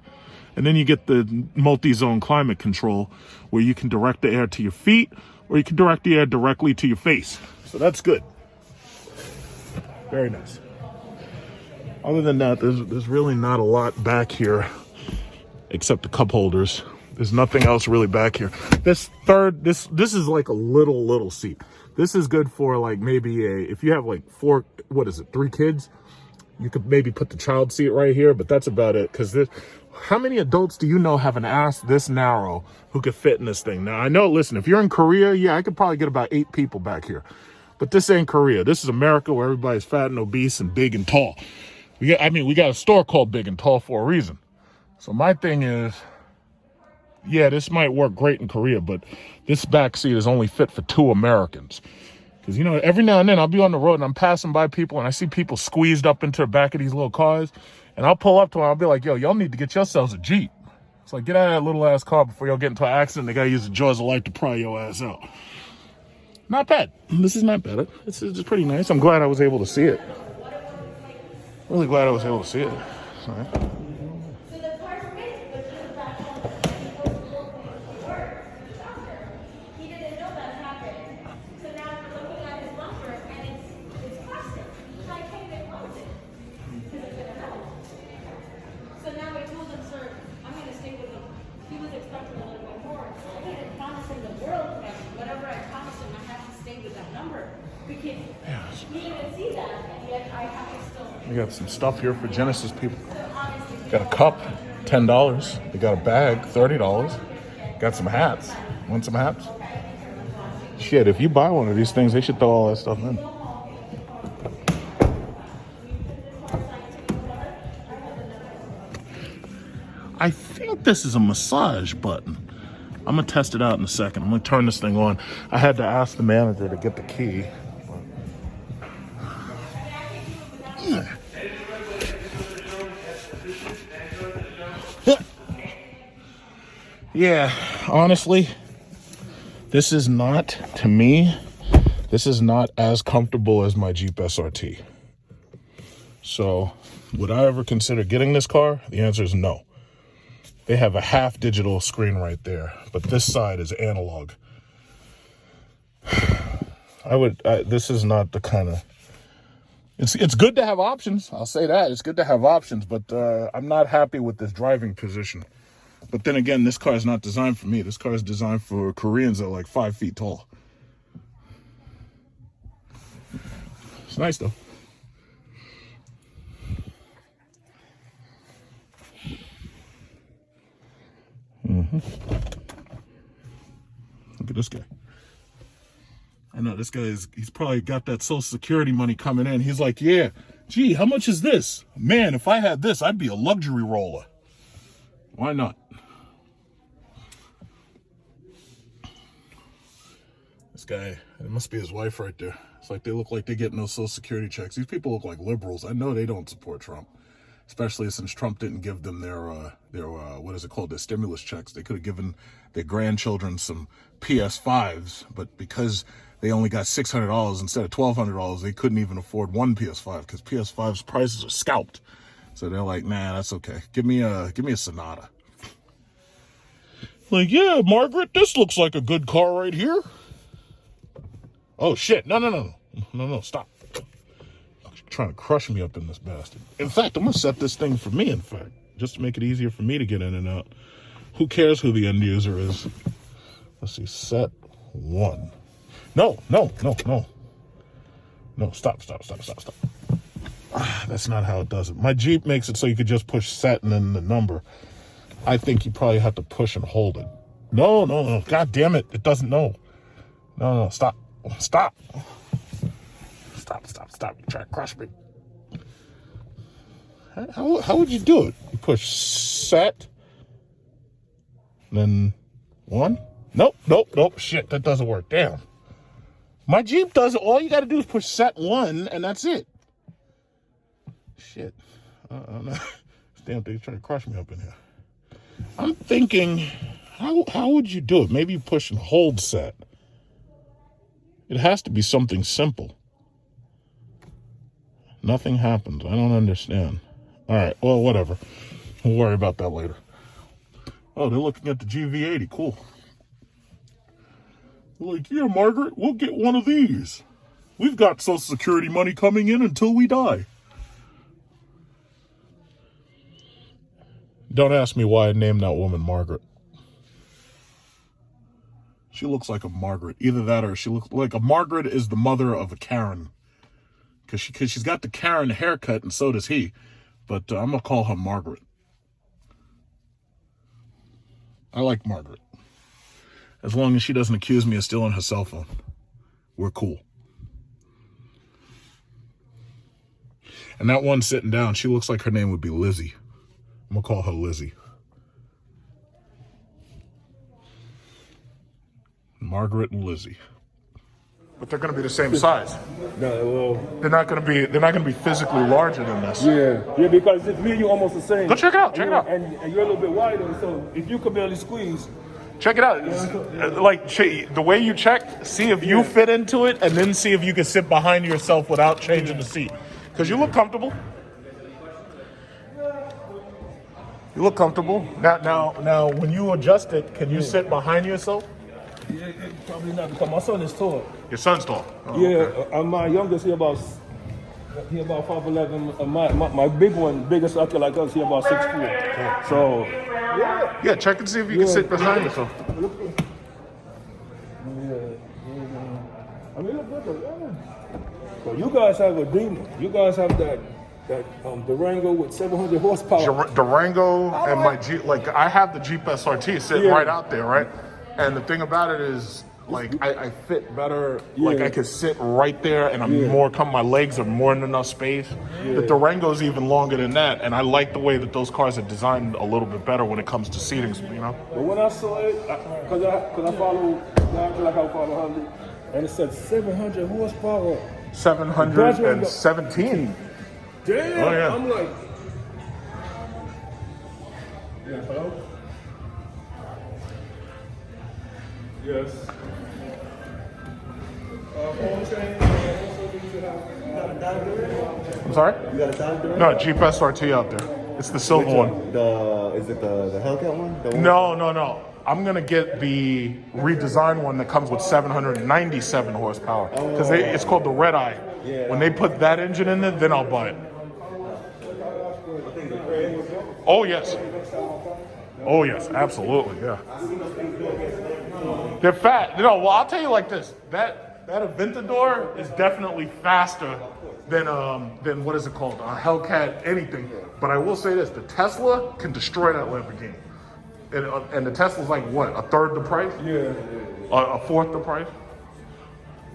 Speaker 2: And then you get the multi-zone climate control, where you can direct the air to your feet, or you can direct the air directly to your face. So that's good. Very nice. Other than that, there's really not a lot back here, except the cup holders. There's nothing else really back here. This is like a little seat. This is good for like maybe if you have like 3 kids, you could maybe put the child seat right here, but that's about it. Because how many adults do you know have an ass this narrow who could fit in this thing? Now, I know, listen, if you're in Korea, yeah, I could probably get about 8 people back here. But this ain't Korea. This is America, where everybody's fat and obese and big and tall. We got a store called Big and Tall for a reason. So my thing is, yeah, this might work great in Korea, but this back seat is only fit for 2 Americans. Because, every now and then I'll be on the road and I'm passing by people and I see people squeezed up into the back of these little cars. And I'll pull up to them. I'll be like, yo, y'all need to get yourselves a Jeep. It's like, get out of that little ass car before y'all get into an accident. They got to use the jaws of life to pry your ass out. Not bad. This is not bad. This is pretty nice. I'm glad I was able to see it. Really glad I was able to see it. All right. We got some stuff here for Genesis people. Got a cup, $10. They got a bag, $30. Got some hats. Want some hats? Shit, if you buy one of these things, they should throw all that stuff in. I think this is a massage button. I'm gonna test it out in a second. I'm gonna turn this thing on. I had to ask the manager to get the key. Yeah, honestly, this is not, to me, this is not as comfortable as my Jeep SRT. So, would I ever consider getting this car? The answer is no. They have a half digital screen right there, but this side is analog. This is not the kind of, it's good to have options. I'll say that. It's good to have options, but I'm not happy with this driving position. But then again, this car is not designed for me. This car is designed for Koreans that are like 5 feet tall. It's nice though. Look at this guy. I know this guy he's probably got that Social Security money coming in. He's like, yeah, gee, how much is this? Man, if I had this, I'd be a luxury roller. Why not? This guy, it must be his wife right there. It's like they look like they get no Social Security checks. These people look like liberals. I know they don't support Trump, especially since Trump didn't give them their what is it called, their stimulus checks. They could have given their grandchildren some PS5s, but because
Speaker 1: they only got $600 instead of $1,200. They couldn't even afford one PS5 because PS5's prices are scalped. So they're like, nah, that's okay. Give me a Sonata. Like, yeah, Margaret, this looks like a good car right here. Oh shit! No! Stop! You're trying to crush me up in this bastard. In fact, I'm gonna set this thing for me. In fact, just to make it easier for me to get in and out. Who cares who the end user is? Let's see. Set 1. No! Stop! That's not how it does it. My Jeep makes it so you could just push set and then the number. I think you probably have to push and hold it. No. God damn it. It doesn't know. No. Stop. Stop. You try to crush me. How would you do it? You push set, then 1? Nope. Shit, that doesn't work. Damn. My Jeep does it. All you got to do is push set 1, and that's it. Shit. No. Damn thing's trying to crush me up in here. I'm thinking, how would you do it? Maybe you push and hold set. It has to be something simple. Nothing happens. I don't understand. All right, well, whatever. We'll worry about that later. Oh, they're looking at the GV80. Cool. They're like, yeah, Margaret, we'll get one of these. We've got Social Security money coming in until we die. Don't ask me why I named that woman Margaret. She looks like a Margaret. Either that or she looks like a Margaret is the mother of a Karen. Because she's got the Karen haircut and so does he. But I'm going to call her Margaret. I like Margaret. As long as she doesn't accuse me of stealing her cell phone. We're cool. And that one sitting down, she looks like her name would be Lizzie. I'm going to call her Lizzie. Margaret and Lizzie. But they're going to be the same size.
Speaker 3: No, well,
Speaker 1: They're not going to be physically larger than this.
Speaker 3: yeah, because it's me and you almost the same.
Speaker 1: Go check it out.
Speaker 3: And you're a little bit wider, so if you could barely squeeze.
Speaker 1: Check it out. The way you check, see if you fit into it, and then see if you can sit behind yourself without changing the seat. Because you look comfortable. You look comfortable. Now, when you adjust it, can you sit behind yourself?
Speaker 3: Yeah, probably not, because my son is tall.
Speaker 1: Your son's tall. Oh,
Speaker 3: Yeah,
Speaker 1: okay.
Speaker 3: my youngest, he about 5'11". My biggest uncle like us, he about 6'4". So,
Speaker 1: Yeah, check and see if you can sit behind yourself.
Speaker 3: I mean, look good though, yeah. So you guys have a demon. You guys have that Durango with 700 horsepower.
Speaker 1: Durango and my Jeep, like I have the Jeep SRT sitting right out there, right? And the thing about it is, like, I fit better. Like I could sit right there, and I'm more my legs are more than enough space. The Durango's even longer than that, and I like the way that those cars are designed a little bit better when it comes to seating. You know.
Speaker 3: But when I saw it, because I follow guys like I follow Hyundai, and it said 700 horsepower.
Speaker 1: 717.
Speaker 3: Damn!
Speaker 1: Oh, yeah.
Speaker 3: I'm like, yeah, hello? Yes.
Speaker 1: I'm sorry?
Speaker 4: You got a Dodge Durango?
Speaker 1: No, Jeep SRT out there. It's the silver one.
Speaker 4: Is it the Hellcat one? The one?
Speaker 1: No. I'm gonna get the redesigned one that comes with 797 horsepower because it's called the Red Eye.
Speaker 4: Yeah.
Speaker 1: When they put that engine in there, then I'll buy it. Oh yes, absolutely, yeah. They're fat. Well, I'll tell you like this: that Aventador is definitely faster than what is it called? A Hellcat, anything. But I will say this: the Tesla can destroy that Lamborghini. And the Tesla's like what? A third the price?
Speaker 3: Yeah.
Speaker 1: A fourth the price?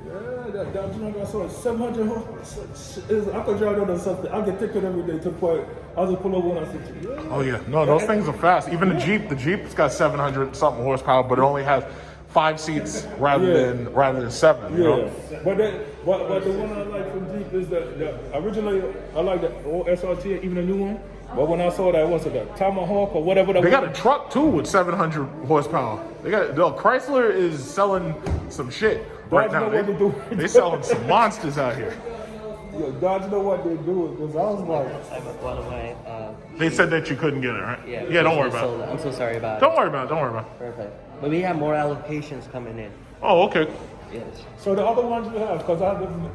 Speaker 3: Yeah, that you know, I saw 700 horsepower. I could drive that or something. I get ticket every day to the point. I just pull over and I said, yeah.
Speaker 1: Oh yeah, no, those things are fast. Even the Jeep's got 700 something horsepower, but it only has 5 seats rather than 7. You know?
Speaker 3: But the one I like from Jeep is the originally I like the old SRT, even the new one. But when I saw that, what's it, the Tomahawk or whatever that
Speaker 1: They got a truck too with 700 horsepower. Chrysler is selling some shit. right
Speaker 3: Dodge
Speaker 1: now.
Speaker 3: know what to do.
Speaker 1: They selling some monsters out here.
Speaker 3: Yo, Dodge know what they're doing, because I was like,
Speaker 5: One of my
Speaker 1: They said that you couldn't get it, right?
Speaker 5: yeah.
Speaker 1: Don't worry
Speaker 5: they
Speaker 1: about
Speaker 5: sold
Speaker 1: it.
Speaker 5: I'm so sorry about
Speaker 1: Don't
Speaker 5: it.
Speaker 1: worry about it. Don't worry about it.
Speaker 5: Perfect. But we have more allocations coming in.
Speaker 1: Oh, okay.
Speaker 5: Yes.
Speaker 3: so the other ones you have, because I have different.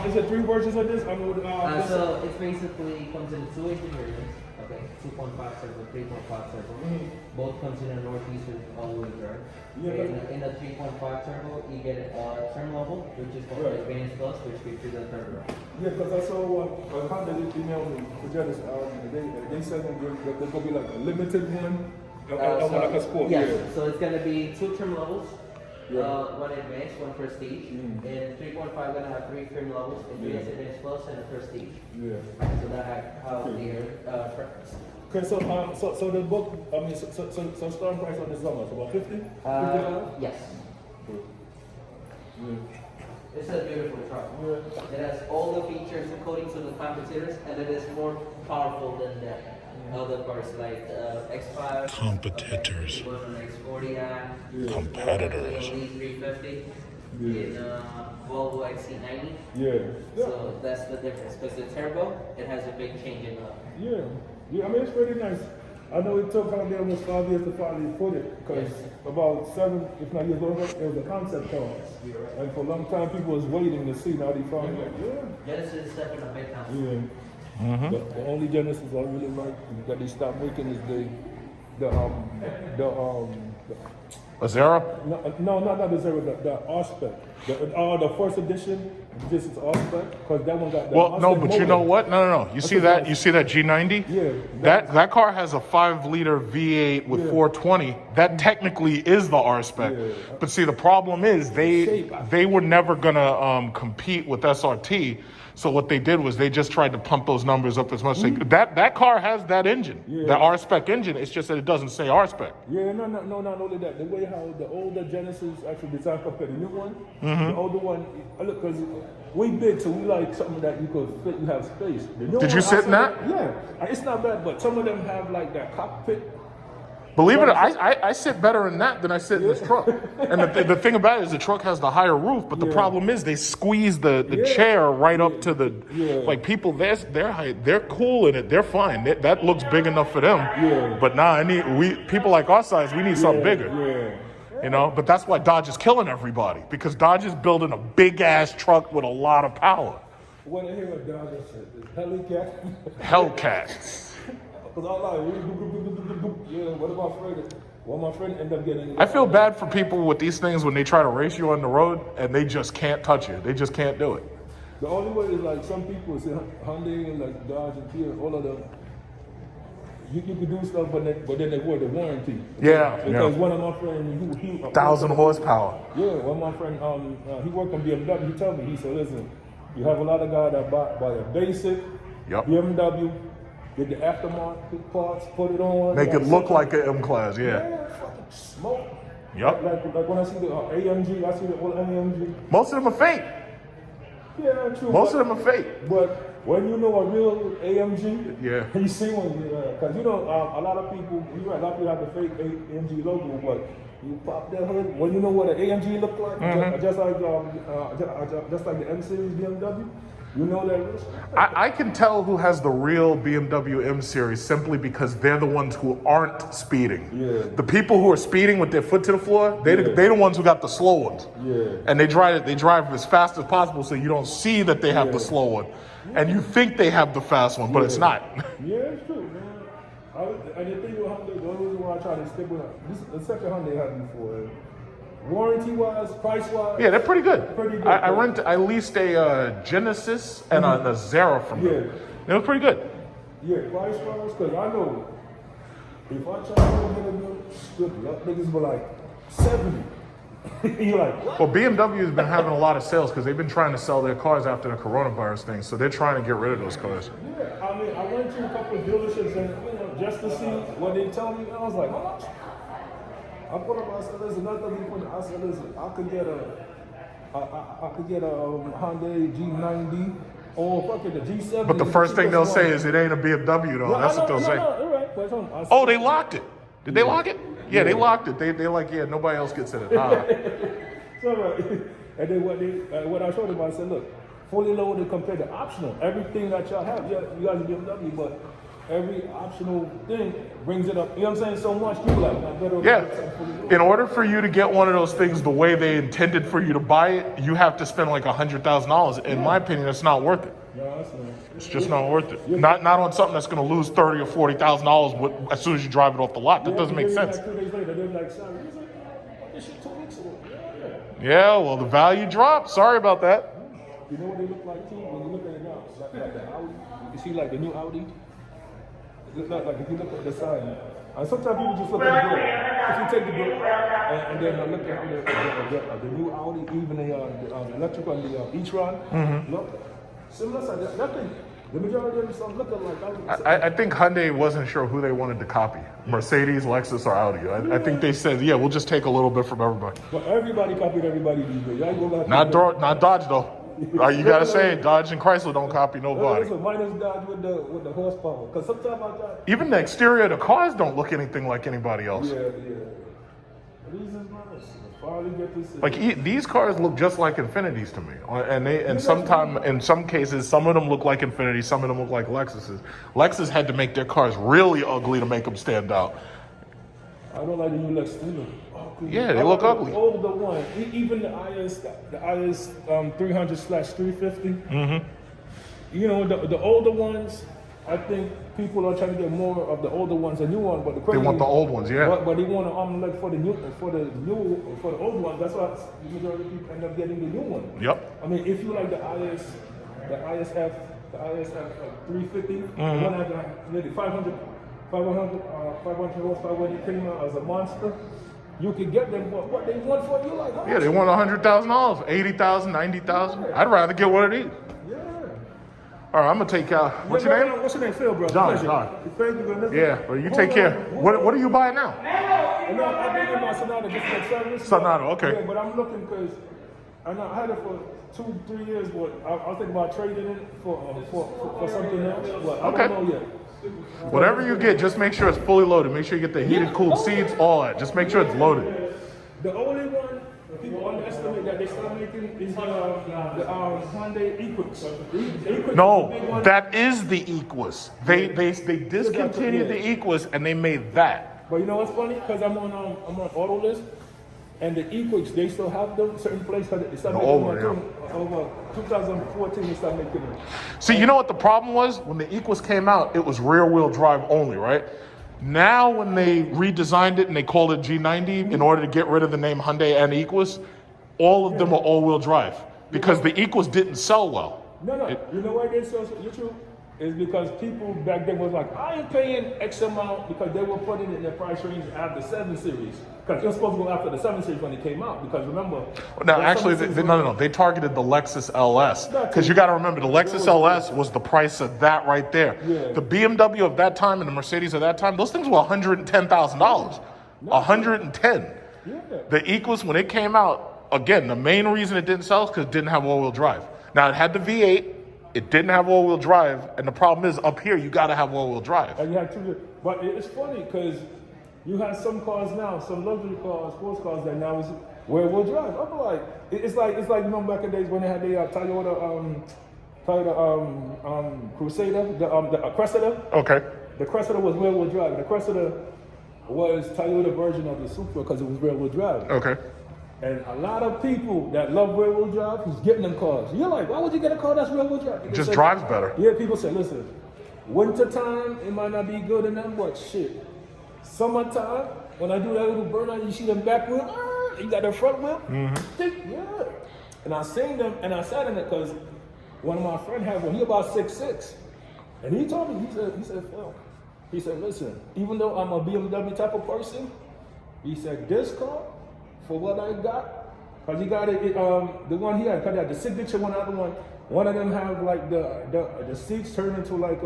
Speaker 3: Is it 3 versions of this? I know. This-
Speaker 5: So it's basically comes in 2 engine variants. Okay, 2.5 turbo, 3.5 turbo. Both comes in a northeastern all-wheel drive.
Speaker 3: Yeah.
Speaker 5: In the 3.5 turbo, you get a trim level, which is called
Speaker 3: Right.
Speaker 5: Advanced Plus, which features a turbo.
Speaker 3: Yeah, because I saw Honda emailed me for Genesis, they said that there's gonna be like a limited one. I want like a sport.
Speaker 5: Yes,
Speaker 3: Yeah.
Speaker 5: so it's gonna be 2 trim levels.
Speaker 3: Yeah.
Speaker 5: One advanced, one prestige. And 3.5 gonna have 3 trim levels, advanced plus, and a prestige.
Speaker 3: Yeah.
Speaker 5: So that how the preference.
Speaker 3: Okay, so the book, I mean, so starting price on this is how much? About 50?
Speaker 5: Yes. It's a beautiful truck. It has all the features according to the competitors, and it is more powerful than the other cars like X5.
Speaker 1: Competitors.
Speaker 5: It was an X40.
Speaker 1: Competitors.
Speaker 5: E350. In Volvo XC90.
Speaker 3: Yeah.
Speaker 5: So that's the difference. Because the turbo, it has a big change in the.
Speaker 3: Yeah, I mean, it's pretty nice. I know it took Honda almost 5 years to finally put it, because about 7, if not years ago, it was a concept car. And for a long time, people was waiting to see, now they finally like,
Speaker 5: Genesis is stepping a big time.
Speaker 3: yeah. The only Genesis I really like that they stopped making is the
Speaker 1: Azera?
Speaker 3: no, not the Zero, the R-Spec. The first edition, this is R-Spec, because that one got the
Speaker 1: Well, no,
Speaker 3: R-Spec
Speaker 1: but you
Speaker 3: motor.
Speaker 1: know what? No. You see that? You see that G90?
Speaker 3: Yeah.
Speaker 1: That car has a 5-liter V8 with 420. That technically is the R-Spec.
Speaker 3: Yeah.
Speaker 1: But see, the problem is they were never gonna compete with SRT. So what they did was they just tried to pump those numbers up as much as they could. That car has that engine, the R-Spec engine. It's just that it doesn't say R-Spec.
Speaker 3: Yeah, no, not only that. The way how the older Genesis actually designed compared to the new one, the older one, look, because we big, so we like something that you could fit, you have space. The new
Speaker 1: Did you
Speaker 3: one,
Speaker 1: sit in that?
Speaker 3: Yeah, it's not bad, but some of them have like that cockpit.
Speaker 1: Believe it or not, I sit better in that than I sit in this truck. And the thing about it is the truck has the higher roof, but the problem is they squeeze the chair right up to the, like people, their height, they're cool in it, they're fine. That looks big enough for them.
Speaker 3: Yeah.
Speaker 1: But nah, people like our size, we need something bigger.
Speaker 3: Yeah.
Speaker 1: You know, but that's why Dodge is killing everybody, because Dodge is building a big ass truck with a lot of power.
Speaker 3: What I hear what Dodge said is Hellcat.
Speaker 1: Hellcat.
Speaker 3: Because I like, what about Fred? Well, my friend ended up getting.
Speaker 1: I feel bad for people with these things when they try to race you on the road and they just can't touch you. They just can't do it.
Speaker 3: The only way is like some people say Hyundai and like Dodge and Kia, all of them. You can do stuff, but then they wear the warranty.
Speaker 1: Yeah.
Speaker 3: Because one of my friends, he
Speaker 1: 1,000 horsepower.
Speaker 3: Yeah, one of my friend, he worked on BMW. He told me, he said, listen, you have a lot of guys that buy a basic BMW, get the aftermarket parts, put it on.
Speaker 1: Make it look like an M-Class,
Speaker 3: Yeah, fucking smoke.
Speaker 1: Yep.
Speaker 3: Like when I see the AMG, I see the old AMG.
Speaker 1: Most of them are fake.
Speaker 3: Yeah, true.
Speaker 1: Most of them are fake.
Speaker 3: But when you know a real AMG,
Speaker 1: Yeah.
Speaker 3: you see one, because you know, a lot of people, you're right, a lot of people have the fake AMG logo, but you pop that hood, when you know what an AMG look like, just like the M Series BMW, you know that.
Speaker 1: I can tell who has the real BMW M Series simply because they're the ones who aren't speeding.
Speaker 3: Yeah.
Speaker 1: The people who are speeding with their foot to the floor, they're the ones who got the slow ones.
Speaker 3: Yeah.
Speaker 1: And they drive as fast as possible so you don't see that they have the slow one. And you think they have the fast one, but it's not.
Speaker 3: Yeah, it's true, man. And the thing with Hyundai, the only reason why I try to stick with this, the second Hyundai I had before, warranty-wise, price-wise.
Speaker 1: Yeah, they're pretty good.
Speaker 3: Pretty good.
Speaker 1: I leased a Genesis and a Zera from them.
Speaker 3: Yeah.
Speaker 1: They were pretty good.
Speaker 3: Yeah, price-wise, because I know if I try to get a good luck, niggas be like 70. You're like, what?
Speaker 1: Well, BMW has been having a lot of sales because they've been trying to sell their cars after the coronavirus thing, so they're trying to get rid of those cars.
Speaker 3: Yeah, I mean, I went to a couple of dealerships and just to see what they tell me, and I was like, how much? I put up, I said, listen, I said, listen, I could get a Hyundai G90 or fucking the G70.
Speaker 1: But the first thing they'll say is it ain't a BMW though. That's what they'll say.
Speaker 3: No, right. But I said,
Speaker 1: Oh, they locked it. Did they lock it? Yeah, they locked it. They like, yeah, nobody else gets in it.
Speaker 3: So right. And then what I showed them, I said, look, fully loaded compared to optional. Everything that y'all have, yeah, you guys are BMW, but every optional thing brings it up. You know what I'm saying? So much people like I better.
Speaker 1: Yeah. In order for you to get one of those things the way they intended for you to buy it, you have to spend like $100,000. In my opinion, it's not worth it.
Speaker 3: No, that's not.
Speaker 1: It's just not worth it. Not on something that's going to lose $30,000 or $40,000 as soon as you drive it off the lot. That doesn't make sense.
Speaker 3: Like 2 days later, they're like, sorry. He's like, oh, this shit 2 weeks ago.
Speaker 1: Yeah, well, the value dropped. Sorry about that.
Speaker 3: You know what they look like too? When you look at it now, like the Audi. You see like the new Audi? It's not like if you look at the sign. And sometimes people just look at the door. If you take the door and then look at the new Audi, even the electrical and the e-tron, look, similar size. That thing, the majority of them some look like Audi.
Speaker 1: I think Hyundai wasn't sure who they wanted to copy. Mercedes, Lexus, or Audi. I think they said, yeah, we'll just take a little bit from everybody.
Speaker 3: But everybody copied everybody these days.
Speaker 1: Not Dodge, though. You gotta say, Dodge and Chrysler don't copy nobody.
Speaker 3: Minus Dodge with the horsepower. Because sometimes I thought.
Speaker 1: Even the exterior of the cars don't look anything like anybody else.
Speaker 3: Yeah. These is nice. Finally get this.
Speaker 1: Like these cars look just like Infinities to me, and sometimes in some cases, some of them look like Infinities, some of them look like Lexuses. Lexus had to make their cars really ugly to make them stand out.
Speaker 3: I don't like the new Lexus.
Speaker 1: Yeah, they look ugly.
Speaker 3: The older one, even the IS 300/350. You know, the older ones. I think people are trying to get more of the older ones, the new one, but
Speaker 1: they want the old ones, yeah.
Speaker 3: But they want to like for the old ones. That's why the majority of people end up getting the new one.
Speaker 1: Yep.
Speaker 3: I mean, if you like the ISF 350, the one that had nearly 500 horsepower when it came out as a monster. You could get them what they want for you, like
Speaker 1: yeah, they want $100,000, $80,000, $90,000. I'd rather get one of these.
Speaker 3: Yeah.
Speaker 1: All right, I'm gonna take what's your name?
Speaker 3: What's your name, Phil, bro?
Speaker 1: John.
Speaker 3: Thank you,
Speaker 1: yeah, well, you take care. What are you buying now?
Speaker 3: No, I've been in my Sonata just like service.
Speaker 1: Sonata, okay.
Speaker 3: Yeah, but I'm looking because I had it for 2-3 years, but I was thinking about trading it for something else. But I don't know yet.
Speaker 1: Whatever you get, just make sure it's fully loaded. Make sure you get the heated, cooled seats, all that. Just make sure it's loaded.
Speaker 3: The only one people underestimate that they start making is the Hyundai Equus.
Speaker 1: No, that is the Equus. They discontinued the Equus and they made that.
Speaker 3: But you know what's funny? Because I'm on Autolist, and the Equus they still have them certain places. They start making them over 2014. They start making them.
Speaker 1: See, you know what the problem was? When the Equus came out, it was rear-wheel drive only, right? Now, when they redesigned it and they called it G90 in order to get rid of the name Hyundai and Equus, all of them are all-wheel drive because the Equus didn't sell well.
Speaker 3: No. You know why they sell so true? Is because people back then was like, I ain't paying X amount because they were putting it in their price range after 7 Series. Because they're supposed to go after the 7 Series when it came out. Because remember...
Speaker 1: No, actually, no. They targeted the Lexus LS. Because you got to remember, the Lexus LS was the price of that right there.
Speaker 3: Yeah.
Speaker 1: The BMW of that time and the Mercedes of that time, those things were $110,000. 110.
Speaker 3: Yeah.
Speaker 1: The Equus, when it came out, again, the main reason it didn't sell is because it didn't have all-wheel drive. Now, it had the V8. It didn't have all-wheel drive, and the problem is up here you got to have all-wheel drive.
Speaker 3: And you had but it's funny because you have some cars now, some luxury cars, sports cars that now is rear-wheel drive. I'm like, it's like you know back in the days when they had the Toyota Crusader, the Cressida.
Speaker 1: Okay.
Speaker 3: The Cressida was rear-wheel drive. The Cressida was Toyota version of the Supra because it was rear-wheel drive.
Speaker 1: Okay.
Speaker 3: And a lot of people that love rear-wheel drive who's getting them cars. You're like, why would you get a car that's rear-wheel drive?
Speaker 1: Just drives better.
Speaker 3: Yeah, people say, listen, winter time, it might not be good enough, but shit. Summertime, when I do that little burnout, you see them back wheel, you got the front wheel. Yeah. And I seen them, and I sat in it because one of my friends had one. He about 6'6". And he told me, he said, Phil, he said, listen, even though I'm a BMW type of person, he said, this car, for what I got, because he got it, the one he had, because he had the signature one, other one of them have like the seats turn into like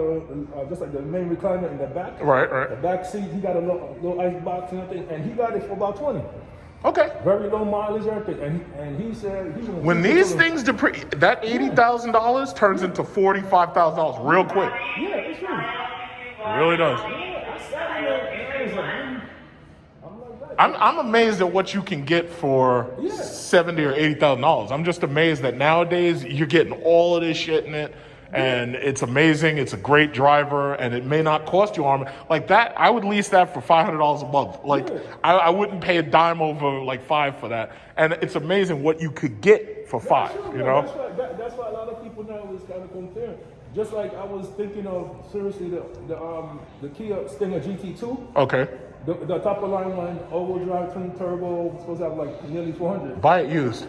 Speaker 3: just like the main recliner in the back.
Speaker 1: Right.
Speaker 3: The back seat, he got a little ice box and everything, and he got it for about 20.
Speaker 1: Okay.
Speaker 3: Very low mileage, everything, and he said
Speaker 1: when these things that $80,000 turns into $45,000 real quick.
Speaker 3: Yeah, it's true.
Speaker 1: It really does.
Speaker 3: Yeah, I sat in there and I was like, I'm like that.
Speaker 1: I'm amazed at what you can get for $70,000 or $80,000. I'm just amazed that nowadays you're getting all of this shit in it, and it's amazing. It's a great driver, and it may not cost you arm like that. I would lease that for $500 a month. Like I wouldn't pay a dime over like $5 for that. And it's amazing what you could get for $5.
Speaker 3: Sure,
Speaker 1: you know,
Speaker 3: that's why a lot of people now is kind of comparing. Just like I was thinking of seriously the Kia Stinger GT2.
Speaker 1: Okay.
Speaker 3: The top of line one, all-wheel drive, twin turbo, supposed to have like nearly 400.
Speaker 1: Buy it used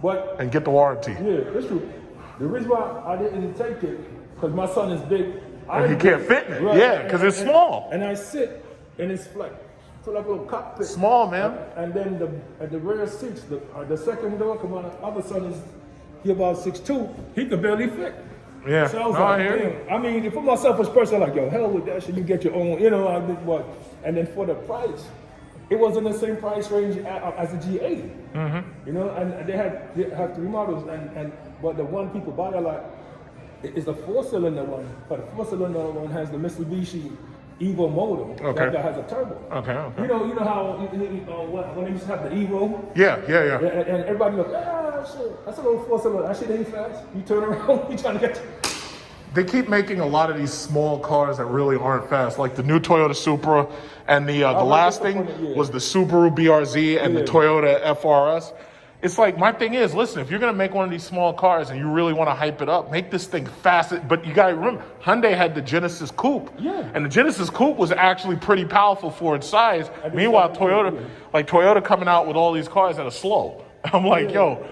Speaker 3: But
Speaker 1: and get the warranty.
Speaker 3: yeah, it's true. The reason why I didn't take it, because my son is big.
Speaker 1: And he can't fit in it. Yeah, because it's small.
Speaker 3: And I sit and it's flat. So like a little cockpit.
Speaker 1: Small, man.
Speaker 3: And then the rear seats, the second door, come on, the other son is, he about 6'2", he could barely fit.
Speaker 1: Yeah,
Speaker 3: So I was
Speaker 1: no,
Speaker 3: like,
Speaker 1: I hear you.
Speaker 3: damn. I mean, for my selfish person, like, yo, hell with that shit, you get your own, you know, I did what. And then for the price, it was in the same price range as the G80. Mm-hmm. You know, and they have 3 models, but the one people buy a lot is the 4-cylinder one. But the 4-cylinder one has the Mitsubishi Evo motor.
Speaker 1: Okay.
Speaker 3: That has a turbo.
Speaker 1: Okay.
Speaker 3: You know how when they used to have the Evo.
Speaker 1: Yeah.
Speaker 3: And everybody goes, shit, that's a little 4-cylinder. That shit ain't fast. You turn around, you trying to get.
Speaker 1: They keep making a lot of these small cars that really aren't fast, like the new Toyota Supra, and the last thing was the Subaru BRZ and the Toyota FRS. It's like, my thing is, listen, if you're gonna make one of these small cars and you really want to hype it up, make this thing fast. But you gotta remember, Hyundai had the Genesis Coupe, and the Genesis Coupe was actually pretty powerful for its size. Meanwhile, Toyota coming out with all these cars that are slow. I'm like, yo,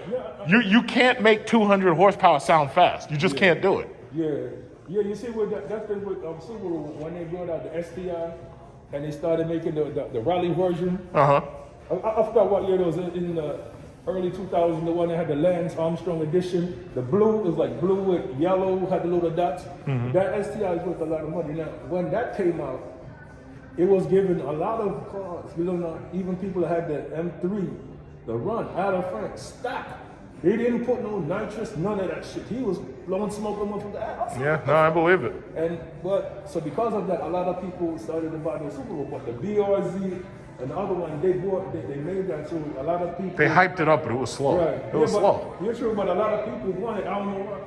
Speaker 1: you can't make 200 horsepower sound fast. You just can't do it.
Speaker 3: Yeah. You see what that thing with Subaru when they brought out the STI and they started making the rally version. I forgot what year it was in the early 2000s. The one that had the Lance Armstrong edition. The blue was like blue with yellow, had the little dots. That STI is worth a lot of money. Now, when that came out, it was given a lot of cars. You know, even people that had the M3, the Run, Adam Frank, stock. He didn't put no nitrous, none of that shit. He was blowing smoke on from the ass.
Speaker 1: Yeah, no, I believe it.
Speaker 3: So because of that, a lot of people started to buy the Subaru, but the BRZ and the other one, they made that, so a lot of people.
Speaker 1: They hyped it up, but it was slow.
Speaker 3: Right.
Speaker 1: It was slow.
Speaker 3: You're true, but a lot of people want it. I don't know why.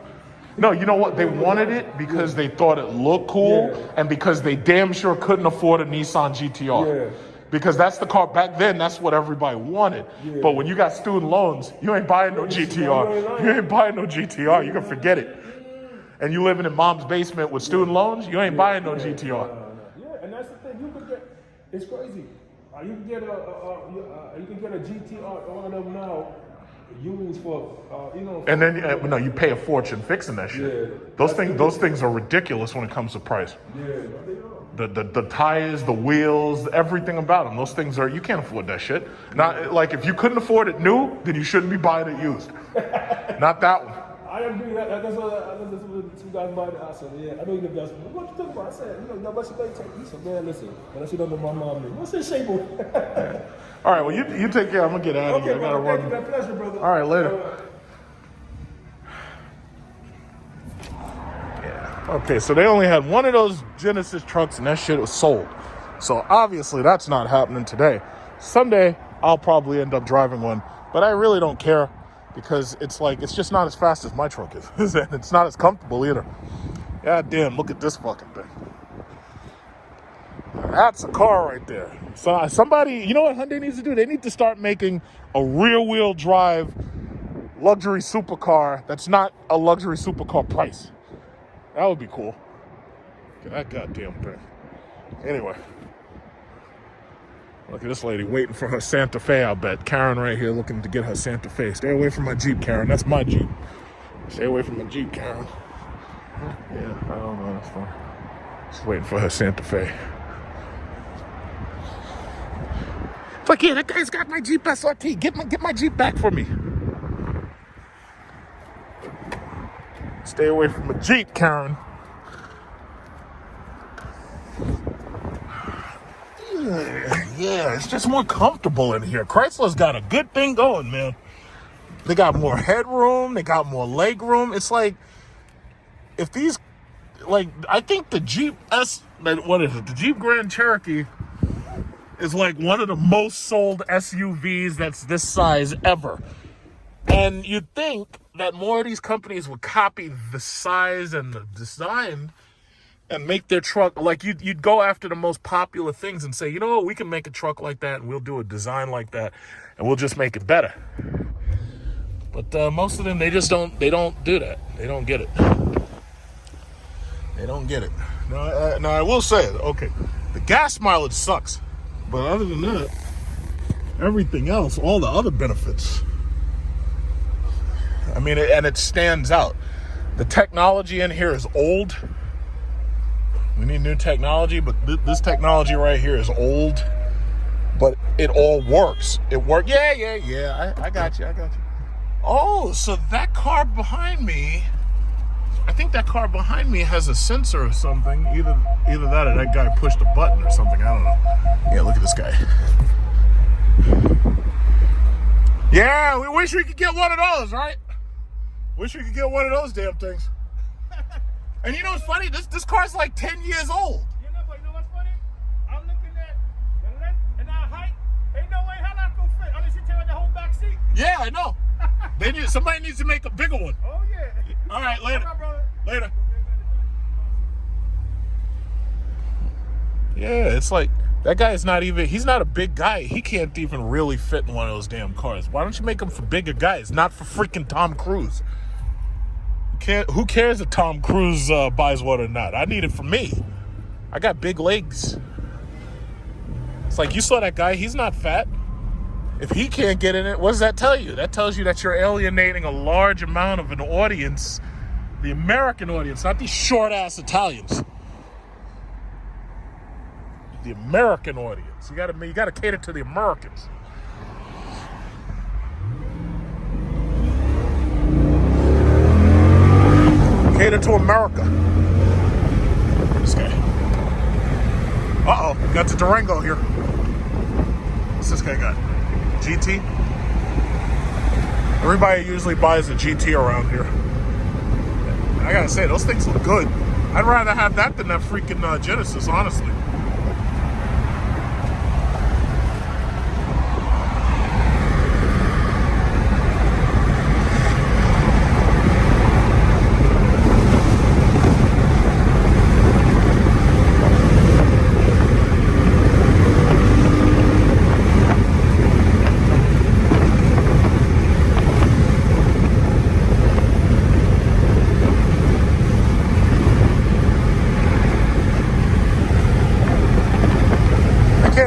Speaker 1: No, you know what? They wanted it because they thought it looked cool, and because they damn sure couldn't afford a Nissan GTR. Because that's the car back then. That's what everybody wanted. But when you got student loans, you ain't buying no GTR. You ain't buying no GTR. You can forget it. And you living in mom's basement with student loans, you ain't buying no GTR.
Speaker 3: Yeah, and that's the thing. You could get. It's crazy. You can get a GTR, one of them now, used for
Speaker 1: And then no, you pay a fortune fixing that shit. Those things are ridiculous when it comes to price. The tires, the wheels, everything about them. Those things you can't afford that shit. Not like if you couldn't afford it new, then you shouldn't be buying it used. Not that one.
Speaker 3: I agree. That's what I listened to some guys buy the house. I know you get that. What you talking about? I said, what's your take? He said, man, listen. When I sit under my mom, what's this shape?
Speaker 1: All right, well, you take care. I'm gonna get out of here. I gotta run.
Speaker 3: Thank you. Pleasure, brother.
Speaker 1: All right, later. Okay, so they only had one of those Genesis trucks and that shit was sold. So obviously that's not happening today. Someday I'll probably end up driving one, but I really don't care because it's just not as fast as my truck is. And it's not as comfortable either. God damn, look at this fucking thing. That's a car right there. So somebody, you know what Hyundai needs to do? They need to start making a rear-wheel drive luxury supercar that's not a luxury supercar price. That would be cool. Look at that goddamn thing. Anyway. Look at this lady waiting for her Santa Fe, I bet. Karen right here looking to get her Santa Fe. Stay away from my Jeep, Karen. That's my Jeep. Stay away from my Jeep, Karen. Yeah, I don't know. That's fine. Just waiting for her Santa Fe. It's like, yeah, that guy's got my Jeep SRT. Get my Jeep back for me. Stay away from a Jeep, Karen. Yeah, it's just more comfortable in here. Chrysler's got a good thing going, man. They got more headroom. They got more leg room. It's like, if these, I think the Jeep the Jeep Grand Cherokee is like one of the most sold SUVs that's this size ever. And you'd think that more of these companies would copy the size and the design and make their truck, like you'd go after the most popular things and say, you know what, we can make a truck like that and we'll do a design like that and we'll just make it better. But most of them, they don't do that. They don't get it. They don't get it. Now I will say it, okay, the gas mileage sucks. But other than that, everything else, all the other benefits, I mean, and it stands out. The technology in here is old. We need new technology, but this technology right here is old. But it all works. It works. Yeah. I got you. Oh, so that car behind me, I think that car behind me has a sensor or something. Either that or that guy pushed a button or something. I don't know. Yeah, look at this guy. Yeah, we wish we could get one of those, right? Wish we could get one of those damn things. And you know what's funny? This car's like 10 years old.
Speaker 3: But you know what's funny? I'm looking at the length and our height. Ain't no way how that gonna fit unless you tear out the whole back seat.
Speaker 1: Yeah, I know. Somebody needs to make a bigger one.
Speaker 3: Oh yeah.
Speaker 1: All right, later. Later. Yeah, it's like that guy is he's not a big guy. He can't even really fit in one of those damn cars. Why don't you make them for bigger guys, not for freaking Tom Cruise? Who cares if Tom Cruise buys one or not? I need it for me. I got big legs. It's like, you saw that guy, he's not fat. If he can't get in it, what does that tell you? That tells you that you're alienating a large amount of an audience, the American audience, not these short-ass Italians. The American audience. You gotta cater to the Americans. Cater to America. This guy. Uh-oh, got the Durango here. What's this guy got? GT? Everybody usually buys a GT around here. I gotta say, those things look good. I'd rather have that than that freaking Genesis, honestly.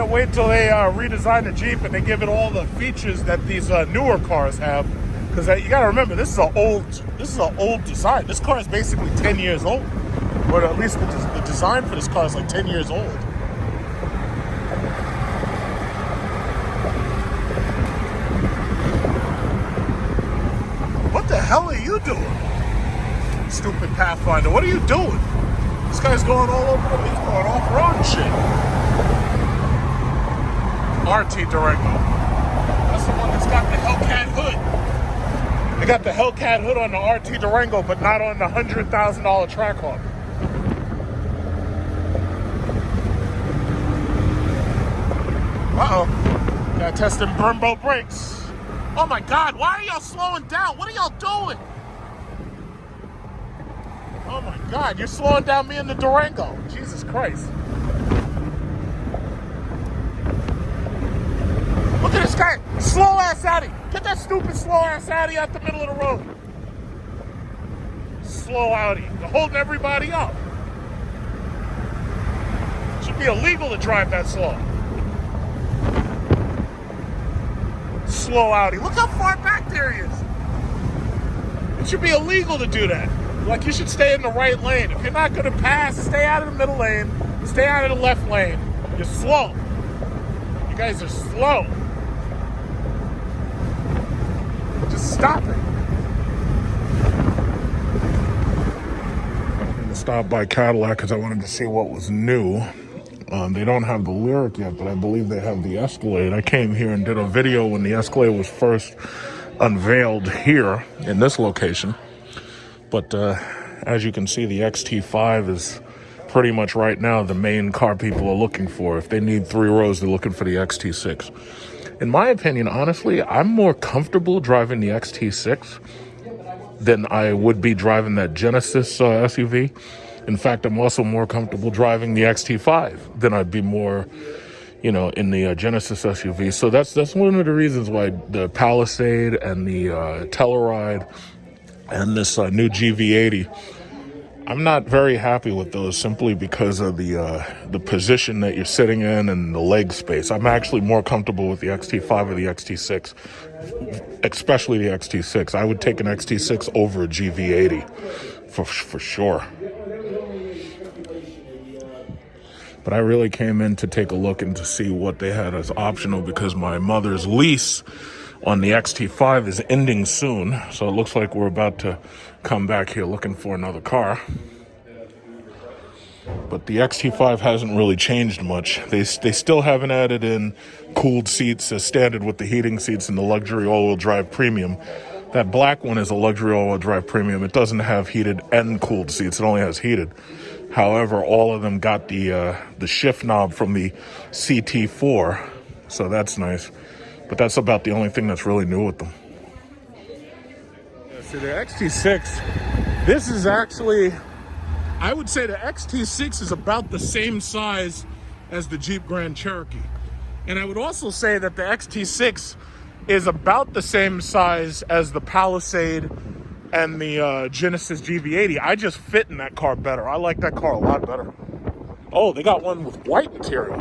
Speaker 1: Wait till they redesign the Jeep and they give it all the features that these newer cars have, because you got to remember, this is an old design. This car is basically 10 years old, or at least the design for this car is like 10 years old. What the hell are you doing, stupid Pathfinder? What are you doing? This guy's going all over the place, he's going off-road and shit. RT Durango. That's the one that's got the Hellcat hood. They got the Hellcat hood on the RT Durango, but not on the $100,000 Trackhawk. Uh-oh. Gotta test them Brembo brakes. Oh my God, why are y'all slowing down? What are y'all doing? Oh my God, you're slowing down me in the Durango. Jesus Christ. Look at this guy, slow ass Audi. Get that stupid slow ass Audi out the middle of the road. Slow Audi, they're holding everybody up. It should be illegal to drive that slow. Slow Audi, look how far back there he is. It should be illegal to do that. Like, you should stay in the right lane. If you're not gonna pass, stay out of the middle lane, stay out of the left lane. You're slow. You guys are slow. Just stop it. I'm gonna stop by Cadillac because I wanted to see what was new. They don't have the Lyric yet, but I believe they have the Escalade. I came here and did a video when the Escalade was first unveiled here in this location. But as you can see, the XT5 is
Speaker 2: pretty much right now the main car people are looking for. If they need 3 rows, they're looking for the XT6. In my opinion, honestly, I'm more comfortable driving the XT6 than I would be driving that Genesis SUV. In fact, I'm also more comfortable driving the XT5 than I'd be more, in the Genesis SUV. So that's one of the reasons why the Palisade and the Telluride and this new GV80, I'm not very happy with those simply because of the position that you're sitting in and the leg space. I'm actually more comfortable with the XT5 or the XT6, especially the XT6. I would take an XT6 over a GV80 for sure. But I really came in to take a look and to see what they had as optional because my mother's lease on the XT5 is ending soon. So it looks like we're about to come back here looking for another car. But the XT5 hasn't really changed much. They still haven't added in cooled seats as standard with the heating seats and the luxury all-wheel drive premium. That black one is a luxury all-wheel drive premium. It doesn't have heated and cooled seats. It only has heated. However, all of them got the shift knob from the CT4, so that's nice. But that's about the only thing that's really new with them. So the XT6, this is actually, I would say the XT6 is about the same size as the Jeep Grand Cherokee. And I would also say that the XT6 is about the same size as the Palisade and the Genesis GV80. I just fit in that car better. I like that car a lot better. Oh, they got one with white interior.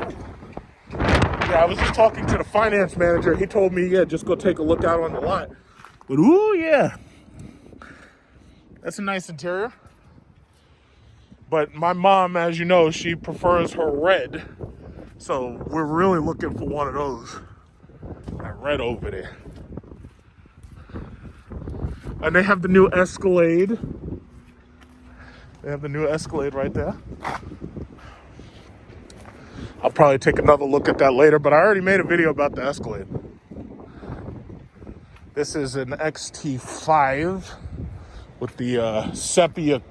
Speaker 2: Yeah, I was just talking to the finance manager. He told me, yeah, just go take a look out on the lot. But ooh, yeah. That's a nice interior. But my mom, as you know, she prefers her red. So we're really looking for one of those. That red over there. And they have the new Escalade. They have the new Escalade right there. I'll probably take another look at that later, but I already made a video about the Escalade. This is an XT5 with the sepia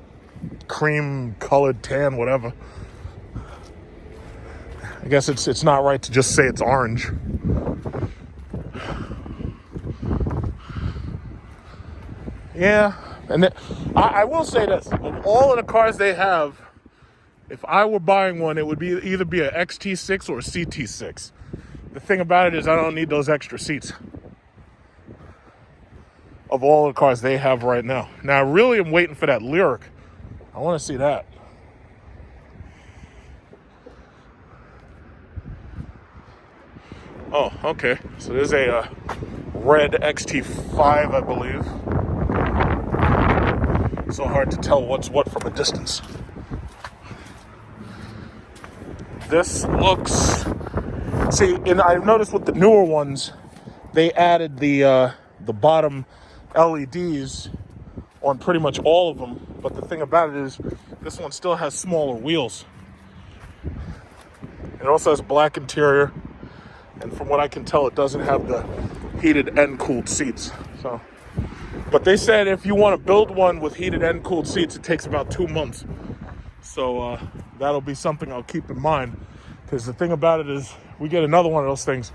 Speaker 2: cream colored tan, whatever. I guess it's not right to just say it's orange. Yeah, and I will say this, of all of the cars they have, if I were buying one, it would either be an XT6 or a CT6. The thing about it is I don't need those extra seats of all the cars they have right now. Now, I really am waiting for that Lyric. I want to see that. Oh, okay. So there's a red XT5, I believe. It's so hard to tell what's what from a distance. This looks... See, and I've noticed with the newer ones, they added the bottom LEDs on pretty much all of them. But the thing about it is, this one still has smaller wheels. It also has black interior. And from what I can tell, it doesn't have the heated and cooled seats. So, but they said if you want to build one with heated and cooled seats, it takes about 2 months. So that'll be something I'll keep in mind. Because the thing about it is, we get another one of those things,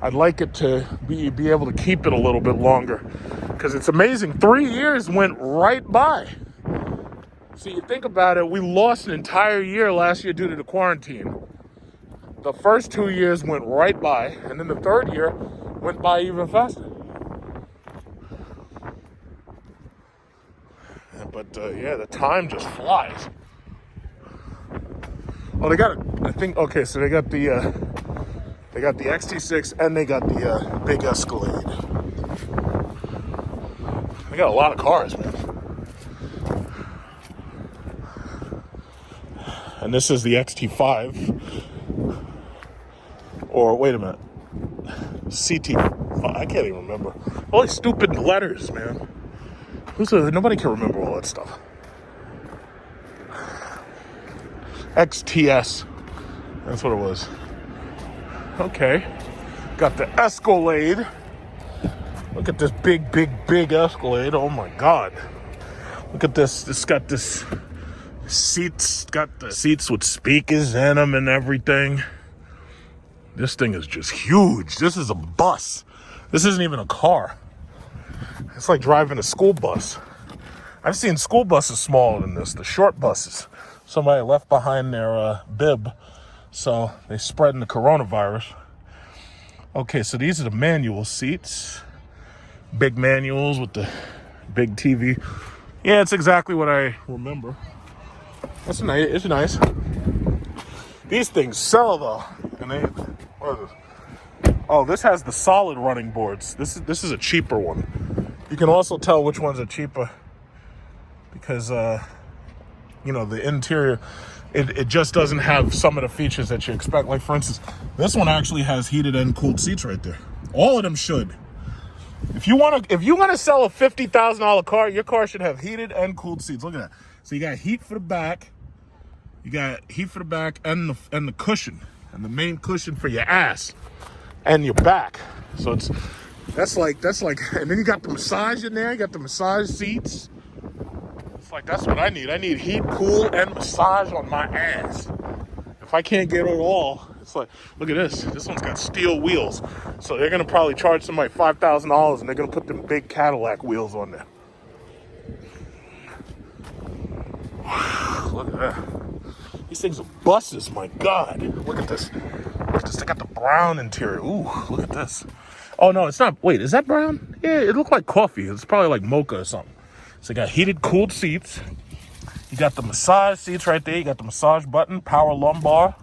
Speaker 2: I'd like it to be able to keep it a little bit longer. Because it's amazing. 3 years went right by. See, you think about it, we lost an entire year last year due to the quarantine. The first 2 years went right by, and then the third year went by even faster. But yeah, the time just flies. Oh, they got I think, okay, so they got the XT6 and they got the big Escalade. They got a lot of cars, man. And this is the XT5. Or, wait a minute. CT5, I can't even remember. All these stupid letters, man. Nobody can remember all that stuff. XTS. That's what it was. Okay. Got the Escalade. Look at this big Escalade. Oh my God. Look at this. It's got this Seats, got the seats with speakers in them and everything. This thing is just huge. This is a bus. This isn't even a car. It's like driving a school bus. I've seen school buses smaller than this, the short buses. Somebody left behind their bib, so they spreading the coronavirus. Okay, so these are the manual seats. Big manuals with the big TV. Yeah, it's exactly what I remember. That's nice. It's nice. These things sell though, and they. What is this? Oh, this has the solid running boards. This is a cheaper one. You can also tell which ones are cheaper because you know, the interior, it just doesn't have some of the features that you expect. Like for instance, this one actually has heated and cooled seats right there. All of them should. If you want to sell a $50,000 car, your car should have heated and cooled seats. Look at that. So you got heat for the back. You got heat for the back and the cushion, and the main cushion for your ass and your back. So that's like, and then you got the massage in there. You got the massage seats. It's like, that's what I need. I need heat, cool, and massage on my ass. If I can't get it all, it's like, look at this. This one's got steel wheels. So they're going to probably charge somebody $5,000 and they're going to put them big Cadillac wheels on there. Look at that. These things are buses, my God. Look at this. Look at this. They got the brown interior. Ooh, look at this. Oh, no, it's not. Wait, is that brown? Yeah, it looked like coffee. It's probably like mocha or something. So you got heated, cooled seats. You got the massage seats right there. You got the massage button, power lumbar.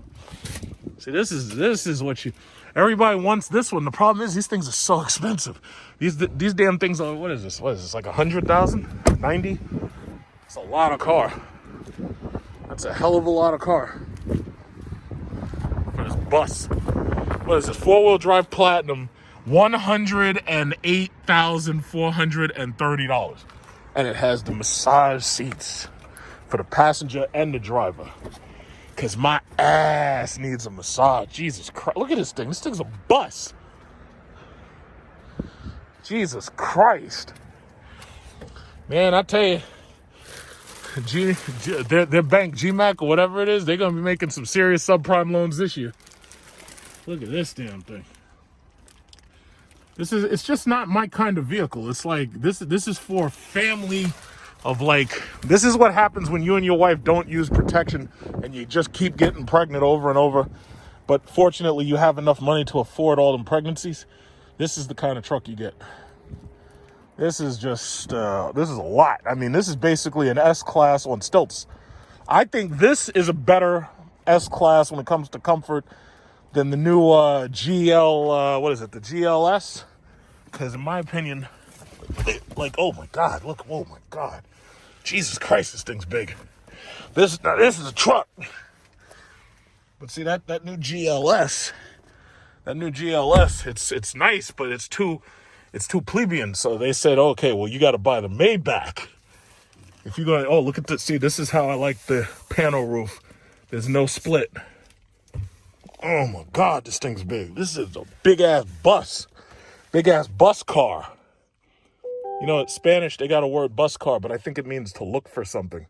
Speaker 2: See, this is what everybody wants this one. The problem is these things are so expensive. These damn things are, what is this, like 100,000? 90? It's a lot of car. That's a hell of a lot of car for this bus. What is this? 4-wheel drive platinum, $108,430. And it has the massage seats for the passenger and the driver. Because my ass needs a massage. Jesus Christ. Look at this thing. This thing's a bus. Jesus Christ. Man, I tell you, their bank, GMAC or whatever it is, they're going to be making some serious subprime loans this year. Look at this damn thing. It's just not my kind of vehicle. It's like, this is for family of like, this is what happens when you and your wife don't use protection and you just keep getting pregnant over and over. But fortunately, you have enough money to afford all them pregnancies. This is the kind of truck you get. This is just, this is a lot. I mean, this is basically an S-Class on stilts. I think this is a better S-Class when it comes to comfort than the new GL, what is it, the GLS? Because in my opinion, like, oh my God, look, oh my God. Jesus Christ, this thing's big. This is a truck. But see, that new GLS, it's nice, but it's too plebeian. So they said, okay, well, you got to buy the Maybach. If you're going, oh, look at this. See, this is how I like the panel roof. There's no split. Oh my God, this thing's big. This is a big ass bus car. You know, in Spanish, they got a word bus car, but I think it means to look for something.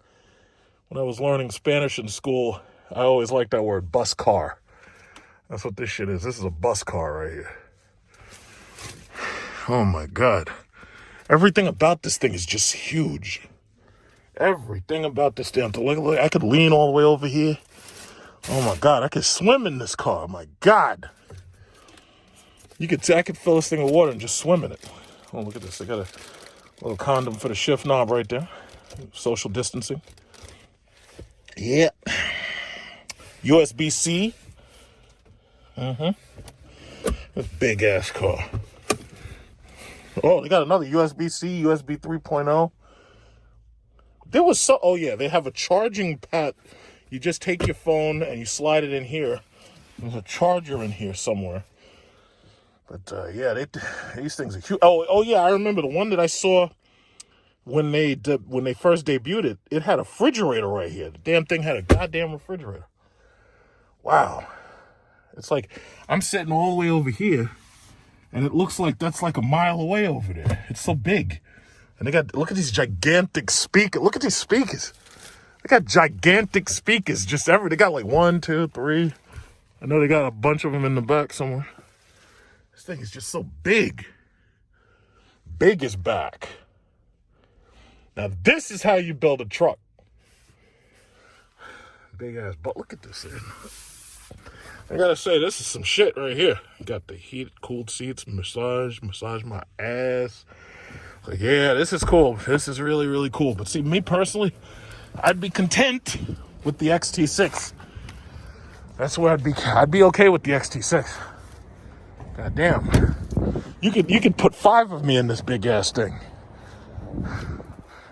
Speaker 2: When I was learning Spanish in school, I always liked that word, bus car. That's what this shit is. This is a bus car right here. Oh my God. Everything about this thing is just huge. Everything about this damn thing. Look, I could lean all the way over here. Oh my God, I could swim in this car. My God. I could fill this thing with water and just swim in it. Oh, look at this. I got a little condom for the shift knob right there. Social distancing. Yeah. USB-C. This big ass car. Oh, they got another USB-C, USB 3.0. Oh yeah, they have a charging pad. You just take your phone and you slide it in here. There's a charger in here somewhere. But yeah, these things are huge. Oh yeah, I remember the one that I saw when they first debuted it. It had a refrigerator right here. The damn thing had a goddamn refrigerator. Wow. It's like I'm sitting all the way over here, and it looks like that's like a mile away over there. It's so big. And look at these gigantic speakers. Look at these speakers.
Speaker 1: They got gigantic speakers just everywhere. They got like 1, 2, 3. I know they got a bunch of them in the back somewhere. This thing is just so big. Big is back. Now this is how you build a truck. Big ass, but look at this thing. I gotta say, this is some shit right here. Got the heated, cooled seats, massage my ass. Like, yeah, this is cool. This is really, really cool. But see, me personally, I'd be content with the XT6. That's where I'd be okay with the XT6. God damn. You could put 5 of me in this big ass thing.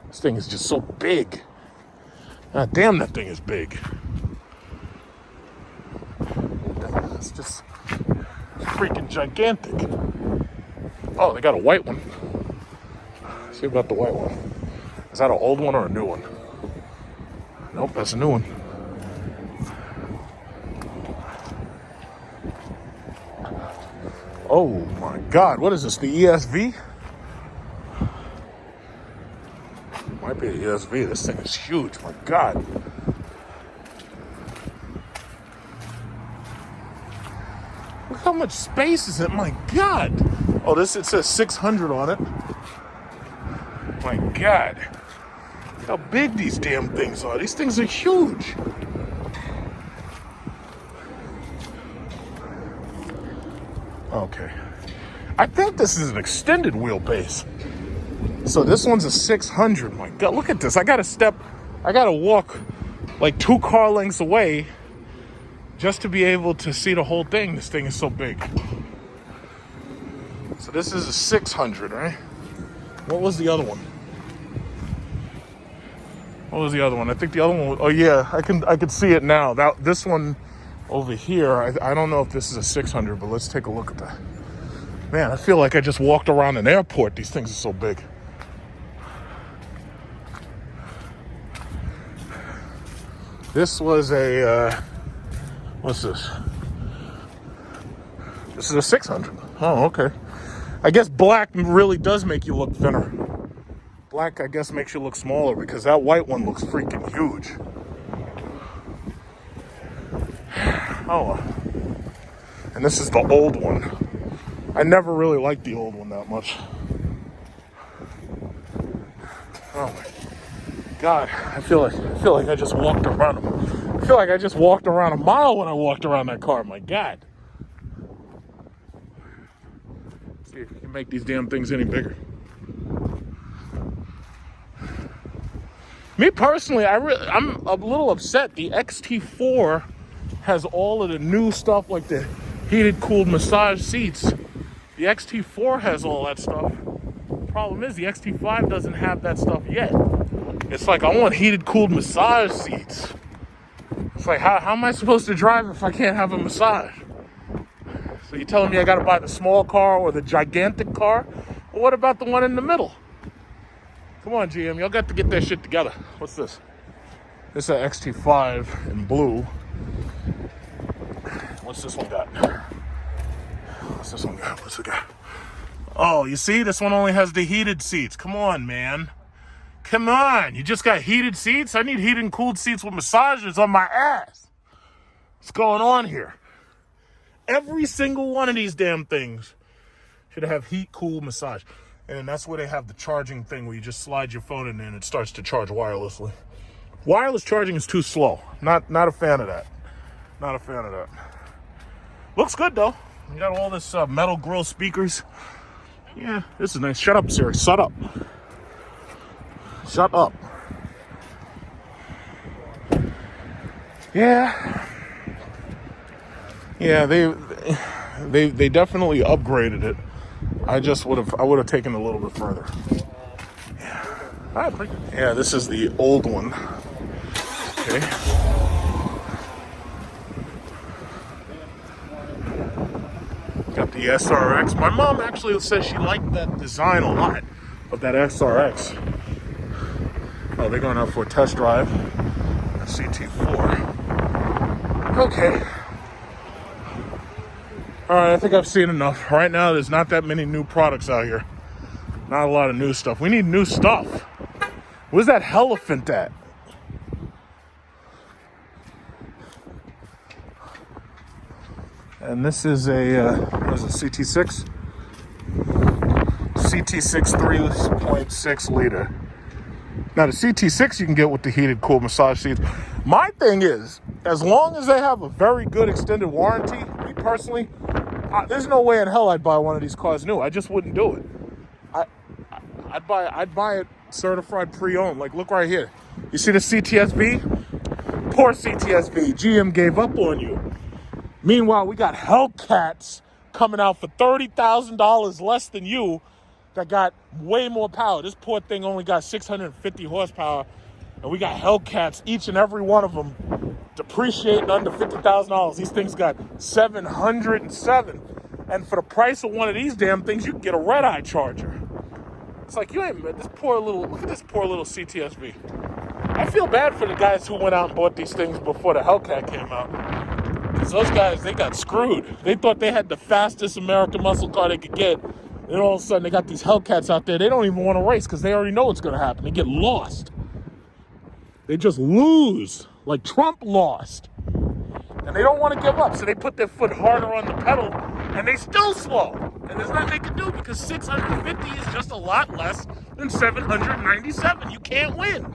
Speaker 1: This thing is just so big. God damn, that thing is big. It's just freaking gigantic. Oh, they got a white one. Let's see about the white one. Is that an old one or a new one? Nope, that's a new one. Oh my God, what is this, the ESV? Might be the ESV, this thing is huge, my God. Look how much space is it, my God. Oh, it says 600 on it. My God. Look how big these damn things are. These things are huge. Okay. I think this is an extended wheelbase. So this one's a 600. My God, look at this. I gotta walk like 2 car lengths away just to be able to see the whole thing. This thing is so big. So this is a 600, right? What was the other one? What was the other one? I think the other one was, oh yeah, I can see it now. This one over here, I don't know if this is a 600, but let's take a look at that. Man, I feel like I just walked around an airport. These things are so big. This was a, what's this? This is a 600. Oh, okay. I guess black really does make you look thinner. Black, I guess, makes you look smaller because that white one looks freaking huge. Oh, and this is the old one. I never really liked the old one that much. Oh my God, I feel like I just walked around. I feel like I just walked around a mile when I walked around that car. My God. Let's see if we can make these damn things any bigger. Me personally, I'm a little upset. The XT4 has all of the new stuff like the heated, cooled massage seats. The XT4 has all that stuff. The problem is the XT5 doesn't have that stuff yet. It's like, I want heated, cooled massage seats. It's like, how am I supposed to drive if I can't have a massage? So you're telling me I gotta buy the small car or the gigantic car? Well, what about the one in the middle? Come on, GM, y'all got to get that shit together. What's this? This is an XT5 in blue. What's this one got? What's this one got? What's it got? Oh, you see? This one only has the heated seats. Come on, man. Come on. You just got heated seats? I need heated and cooled seats with massagers on my ass. What's going on here? Every single one of these damn things should have heat, cool, massage. And that's where they have the charging thing where you just slide your phone in and it starts to charge wirelessly. Wireless charging is too slow. Not a fan of that. Not a fan of that. Looks good though. You got all this metal grill speakers. Yeah, this is nice. Shut up, Siri. Shut up. Shut up. Yeah. Yeah, they definitely upgraded it. I would have taken it a little bit further. Yeah. Yeah, this is the old one. Okay. Got the SRX. My mom actually says she liked that design a lot of that SRX. Oh, they're going out for a test drive. A CT4. Okay. All right, I think I've seen enough. Right now, there's not that many new products out here. Not a lot of new stuff. We need new stuff. Where's that elephant at? And this is a, what is it, CT6? CT6 3.6 liter. Now the CT6 you can get with the heated cool massage seats. My thing is, as long as they have a very good extended warranty, me personally, there's no way in hell I'd buy one of these cars new. I just wouldn't do it. I'd buy it certified pre-owned. Like, look right here. You see the CTS-V? Poor CTS-V. GM gave up on you. Meanwhile, we got Hellcats coming out for $30,000 less than you that got way more power. This poor thing only got 650 horsepower, and we got Hellcats, each and every one of them, depreciating under $50,000. These things got 707. And for the price of one of these damn things, you can get a red-eye Charger. It's like, you ain't, look at this poor little CTS-V. I feel bad for the guys who went out and bought these things before the Hellcat came out. Because those guys, they got screwed. They thought they had the fastest American muscle car they could get. And all of a sudden, they got these Hellcats out there. They don't even want to race because they already know what's going to happen. They get lost. They just lose, like Trump lost. And they don't want to give up. So they put their foot harder on the pedal, and they still slow. And there's nothing they can do because 650 is just a lot less than 797. You can't win.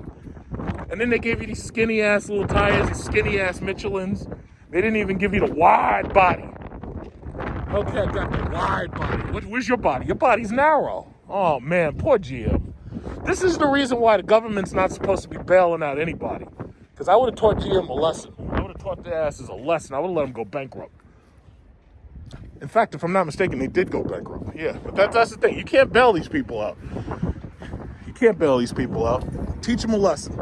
Speaker 1: And then they gave you these skinny-ass little tires, these skinny-ass Michelins. They didn't even give you the wide body. Okay, I got the wide body. Where's your body? Your body's narrow. Oh, man, poor GM. This is the reason why the government's not supposed to be bailing out anybody. Because I would have taught GM a lesson. I would have taught their asses a lesson. I would have let them go bankrupt. In fact, if I'm not mistaken, they did go bankrupt. Yeah, but that's the thing. You can't bail these people out. You can't bail these people out. Teach them a lesson.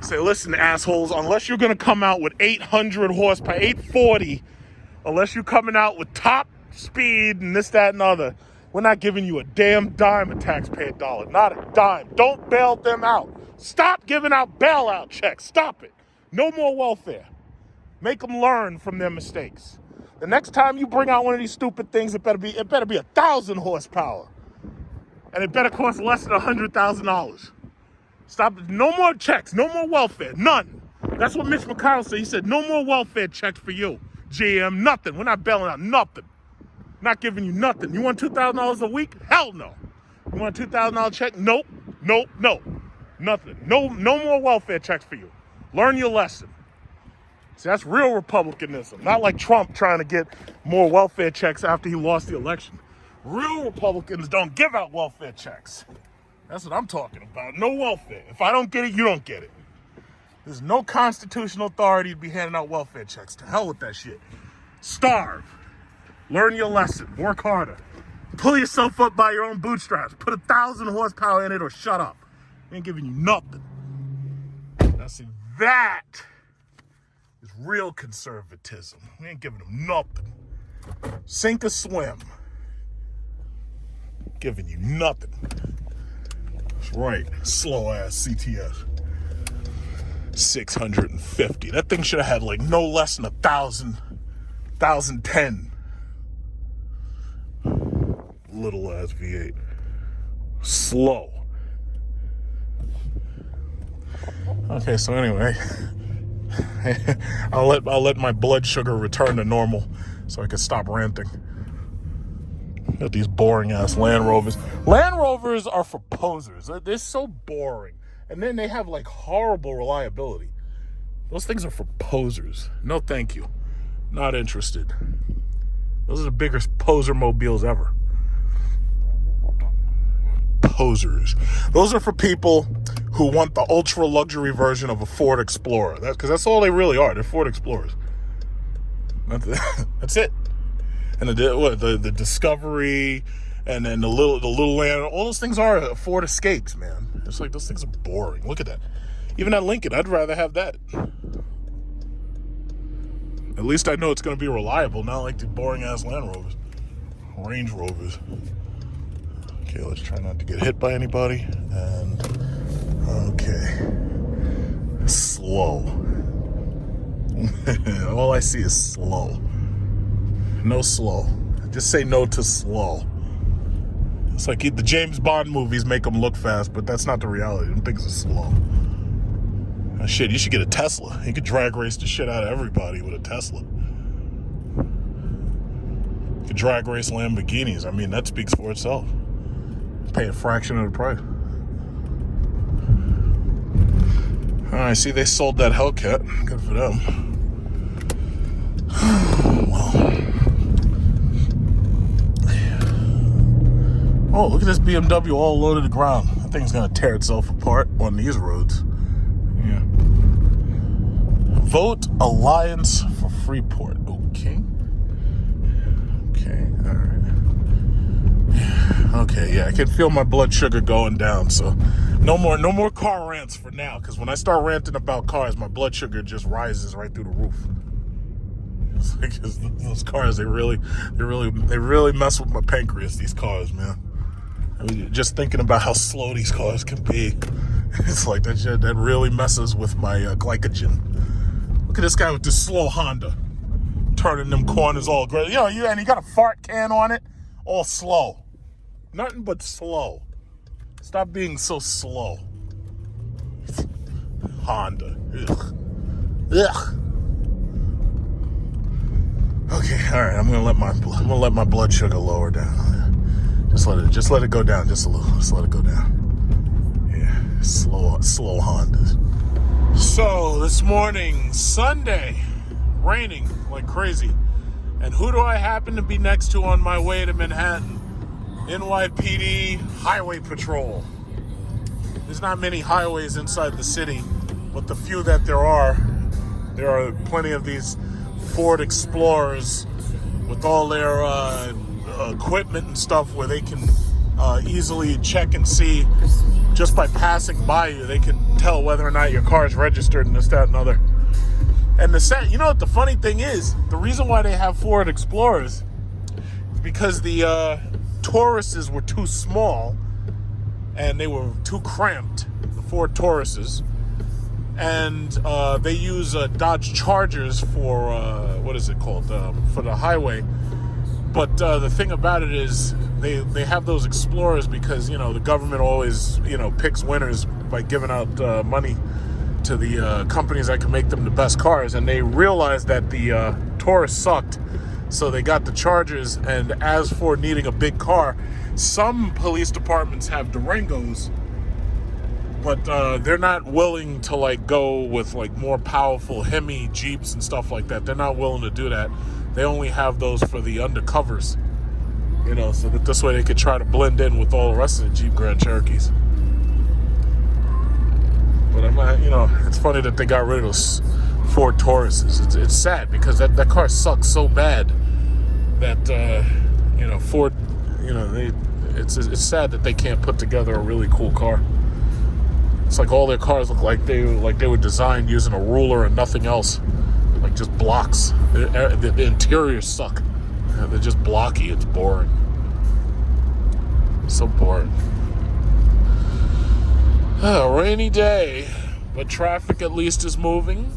Speaker 1: Say, listen, assholes, unless you're going to come out with 800 horsepower, 840, unless you're coming out with top speed and this, that, and other, we're not giving you a damn dime of taxpayer dollar. Not a dime. Don't bail them out. Stop giving out bailout checks. Stop it. No more welfare. Make them learn from their mistakes. The next time you bring out one of these stupid things, it better be 1,000 horsepower. And it better cost less than $100,000. Stop. No more checks. No more welfare. None. That's what Mitch McConnell said. He said, no more welfare checks for you, GM. Nothing. We're not bailing out nothing. Not giving you nothing. You want $2,000 a week? Hell no. You want a $2,000 check? Nope. Nope. No. Nothing. No more welfare checks for you. Learn your lesson. See, that's real Republicanism. Not like Trump trying to get more welfare checks after he lost the election. Real Republicans don't give out welfare checks. That's what I'm talking about. No welfare. If I don't get it, you don't get it. There's no constitutional authority to be handing out welfare checks. To hell with that shit. Starve. Learn your lesson. Work harder. Pull yourself up by your own bootstraps. Put 1,000 horsepower in it or shut up. We ain't giving you nothing. Now see, that is real conservatism. We ain't giving them nothing. Sink or swim. Giving you nothing. That's right. Slow ass CTS. 650. That thing should have had like no less than 1,000. 1,010. Little ass V8. Slow. Okay, so anyway, I'll let my blood sugar return to normal so I can stop ranting. Got these boring ass Land Rovers. Land Rovers are for posers. They're so boring. And then they have like horrible reliability. Those things are for posers. No thank you. Not interested. Those are the biggest poser mobiles ever. Posers. Those are for people who want the ultra luxury version of a Ford Explorer. Because that's all they really are. They're Ford Explorers. That's it. And the Discovery, and then the little Land, all those things are Ford Escapes, man. It's like those things are boring. Look at that. Even that Lincoln, I'd rather have that. At least I know it's going to be reliable, not like the boring ass Land Rovers, Range Rovers. Okay, let's try not to get hit by anybody. And okay, slow. All I see is slow. No slow. Just say no to slow. It's like the James Bond movies make them look fast, but that's not the reality. Them things are slow. Oh, shit, you should get a Tesla. You could drag race the shit out of everybody with a Tesla.
Speaker 2: The drag race Lamborghinis. I mean, that speaks for itself. Pay a fraction of the price. I see they sold that Hellcat. Good for them. Well. Oh, look at this BMW all low to the ground. That thing's gonna tear itself apart on these roads. Yeah. Vote Alliance for Freeport. Okay. Okay, alright. Okay, yeah, I can feel my blood sugar going down, so no more car rants for now, because when I start ranting about cars, my blood sugar just rises right through the roof. It's like those cars, they really mess with my pancreas, these cars, man. I mean, just thinking about how slow these cars can be, it's like that really messes with my glycogen. Look at this guy with this slow Honda, turning them corners all great. And he got a fart can on it, all slow. Nothing but slow. Stop being so slow. Honda. Ugh. Ugh. Okay, all right. I'm gonna let my blood sugar lower down. Just let it go down just a little. Just let it go down. Yeah, slow Hondas. So this morning, Sunday, raining like crazy, and who do I happen to be next to on my way to Manhattan? NYPD Highway Patrol. There's not many highways inside the city, but the few that there are plenty of these Ford Explorers with all their equipment and stuff where they can easily check and see just by passing by you. They can tell whether or not your car is registered and this, that, and other. And what the funny thing is? The reason why they have Ford Explorers is because the Tauruses were too small and they were too cramped, the Ford Tauruses, and they use Dodge Chargers for for the highway. But the thing about it is they have those Explorers because the government always picks winners by giving out money to the companies that can make them the best cars, and they realized that the Taurus sucked. So they got the Chargers, and as for needing a big car, some police departments have Durangos, but they're not willing to go with more powerful Hemi Jeeps and stuff like that. They're not willing to do that. They only have those for the undercovers, so that this way they could try to blend in with all the rest of the Jeep Grand Cherokees. But it's funny that they got rid of those Ford Tauruses. It's sad because that car sucks so bad that Ford, it's sad that they can't put together a really cool car. It's like all their cars look like they were designed using a ruler and nothing else, like just blocks. The interiors suck. They're just blocky. It's boring. So boring. A rainy day, but traffic at least is moving.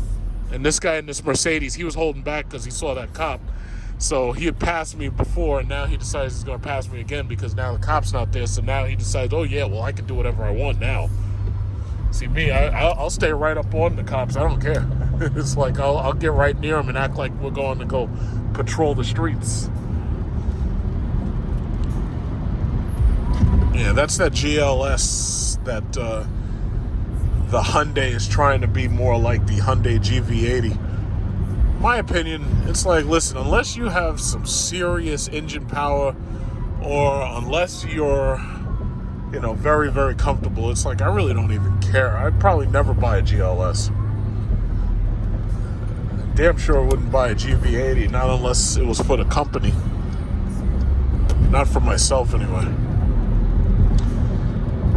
Speaker 2: And this guy in this Mercedes, he was holding back because he saw that cop. So he had passed me before, and now he decides he's going to pass me again because now the cop's not there. So now he decides, oh yeah, well I can do whatever I want now. See me, I'll stay right up on the cops. I don't care. It's like I'll get right near them and act like we're going to go patrol the streets. Yeah, that's that GLS that the Hyundai is trying to be more like the Hyundai GV80. My opinion, it's like, listen, unless you have some serious engine power or unless you're, very, very comfortable, it's like I really don't even care. I'd probably never buy a GLS. Damn sure wouldn't buy a GV80, not unless it was for the company. Not for myself, anyway.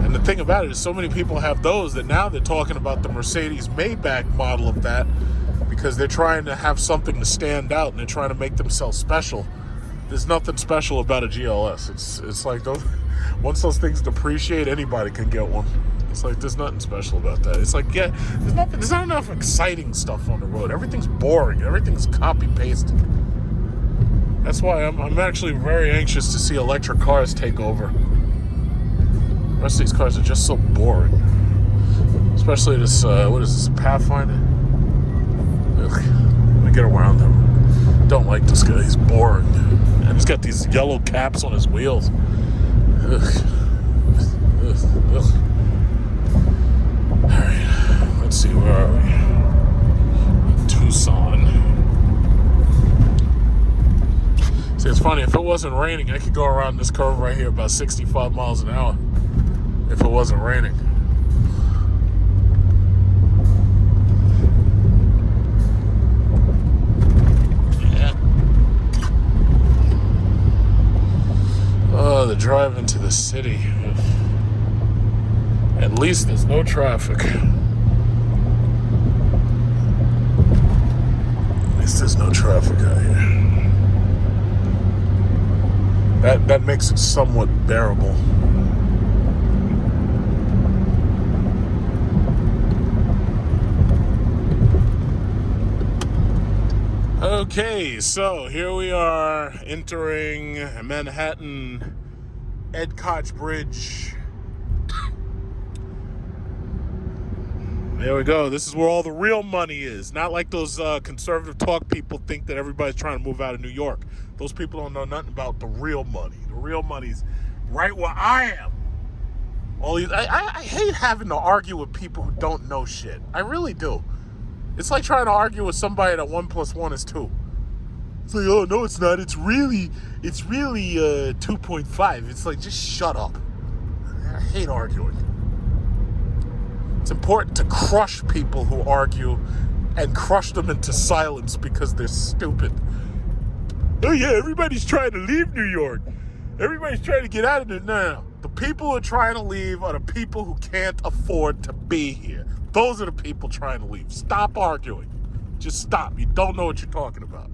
Speaker 2: And the thing about it is so many people have those that now they're talking about the Mercedes Maybach model of that because they're trying to have something to stand out and they're trying to make themselves special. There's nothing special about a GLS. It's like once those things depreciate, anybody can get one. It's like there's nothing special about that. It's like, yeah, there's not enough exciting stuff on the road. Everything's boring. Everything's copy pasted. That's why I'm actually very anxious to see electric cars take over. The rest of these cars are just so boring. Especially this, what is this, Pathfinder? Ugh. Let me get around him. Don't like this guy. He's boring. And he's got these yellow caps on his wheels. Ugh. Ugh. All right, let's see, where are we? Tucson. See, it's funny, if it wasn't raining, I could go around this curve right here about 65 miles an hour if it wasn't raining. Yeah. Oh, the drive into the city. At least there's no traffic. At least there's no traffic out here. That makes it somewhat bearable. Okay, so here we are entering Manhattan Ed Koch Bridge. There we go. This is where all the real money is. Not like those conservative talk people think that everybody's trying to move out of New York. Those people don't know nothing about the real money. The real money's right where I am. All these, I hate having to argue with people who don't know shit. I really do. It's like trying to argue with somebody that 1 + 1 is 2. It's like, oh no, it's not. It's really 2.5. It's like, just shut up. I hate arguing. It's important to crush people who argue and crush them into silence because they're stupid. Oh yeah, everybody's trying to leave New York. Everybody's trying to get out of it. No. The people who are trying to leave are the people who can't afford to be here. Those are the people trying to leave. Stop arguing. Just stop. You don't know what you're talking about.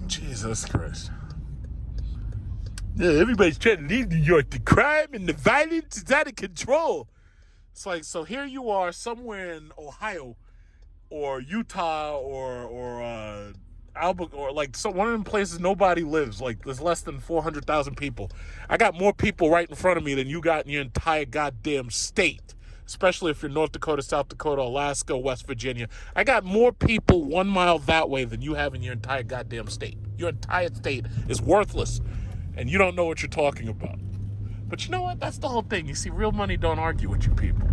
Speaker 2: Jesus Christ. Yeah, everybody's trying to leave New York. The crime and the violence is out of control. It's like, so here you are somewhere in Ohio or Utah or Albuquerque, or like one of them places nobody lives. Like, there's less than 400,000 people. I got more people right in front of me than you got in your entire goddamn state. Especially if you're North Dakota, South Dakota, Alaska, West Virginia. I got more people 1 mile that way than you have in your entire goddamn state. Your entire state is worthless. And you don't know what you're talking about. But you know what? That's the whole thing. You see, real money don't argue with you people.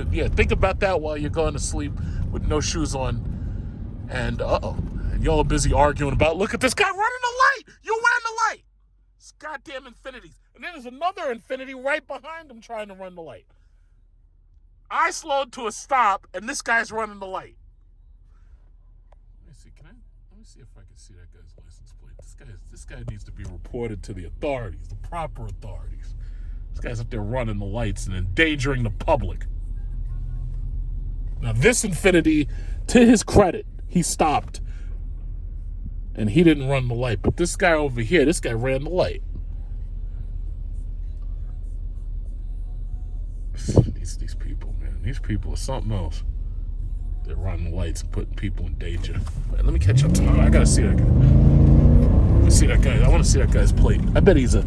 Speaker 2: Yeah, think about that while you're going to sleep with no shoes on. And, and y'all are busy arguing about, look at this guy running the light! You ran the light! It's goddamn Infinities. And then there's another Infinity right behind him trying to run the light. I slowed to a stop, and this guy's running the light. Let me see if I can see that guy's license plate. This guy needs to be reported to the authorities, the proper authorities. This guy's up there running the lights and endangering the public. Now, this Infinity, to his credit, he stopped. And he didn't run the light. But this guy over here, this guy ran the light. These people, man. These people are something else. They're running the lights and putting people in danger. Wait, let me catch up to him. I gotta see that guy. Let me see that guy. I want to see that guy's plate. I bet he's a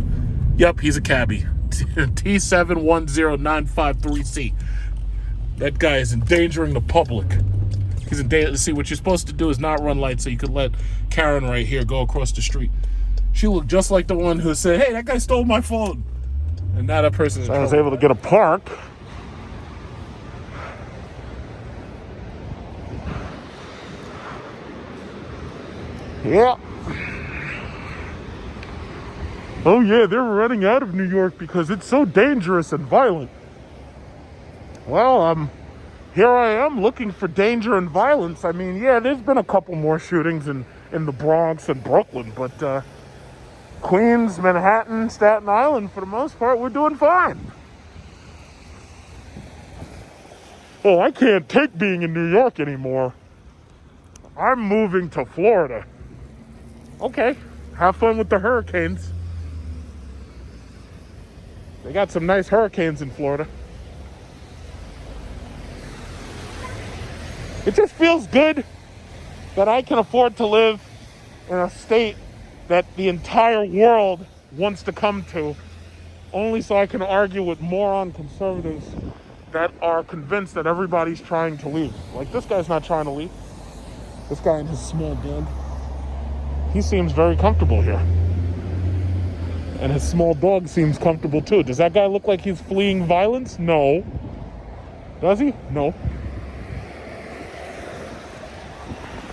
Speaker 2: cabbie. T710953C. That guy is endangering the public. He's in danger. See, what you're supposed to do is not run lights, so you could let Karen right here go across the street. She looked just like the one who said, hey, that guy stole my phone. And now that person's
Speaker 1: I was able to get a park. Yeah. Oh yeah, they're running out of New York because it's so dangerous and violent. Well, here I am looking for danger and violence. I mean, yeah, there's been a couple more shootings in the Bronx and Brooklyn, but Queens, Manhattan, Staten Island, for the most part, we're doing fine. Oh, I can't take being in New York anymore. I'm moving to Florida. Okay, have fun with the hurricanes. They got some nice hurricanes in Florida. It just feels good that I can afford to live in a state that the entire world wants to come to, only so I can argue with moron conservatives that are convinced that everybody's trying to leave. Like, this guy's not trying to leave. This guy and his small dog. He seems very comfortable here. And his small dog seems comfortable too. Does that guy look like he's fleeing violence? No. Does he? No.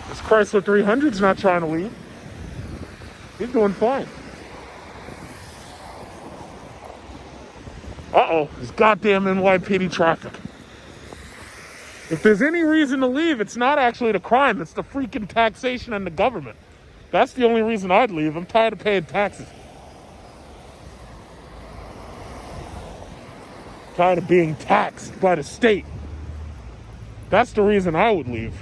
Speaker 1: This Chrysler 300's not trying to leave. He's doing fine. Uh-oh, there's goddamn NYPD traffic. If there's any reason to leave, it's not actually the crime, it's the freaking taxation and the government. That's the only reason I'd leave. I'm tired of paying taxes. Tired of being taxed by the state. That's the reason I would leave.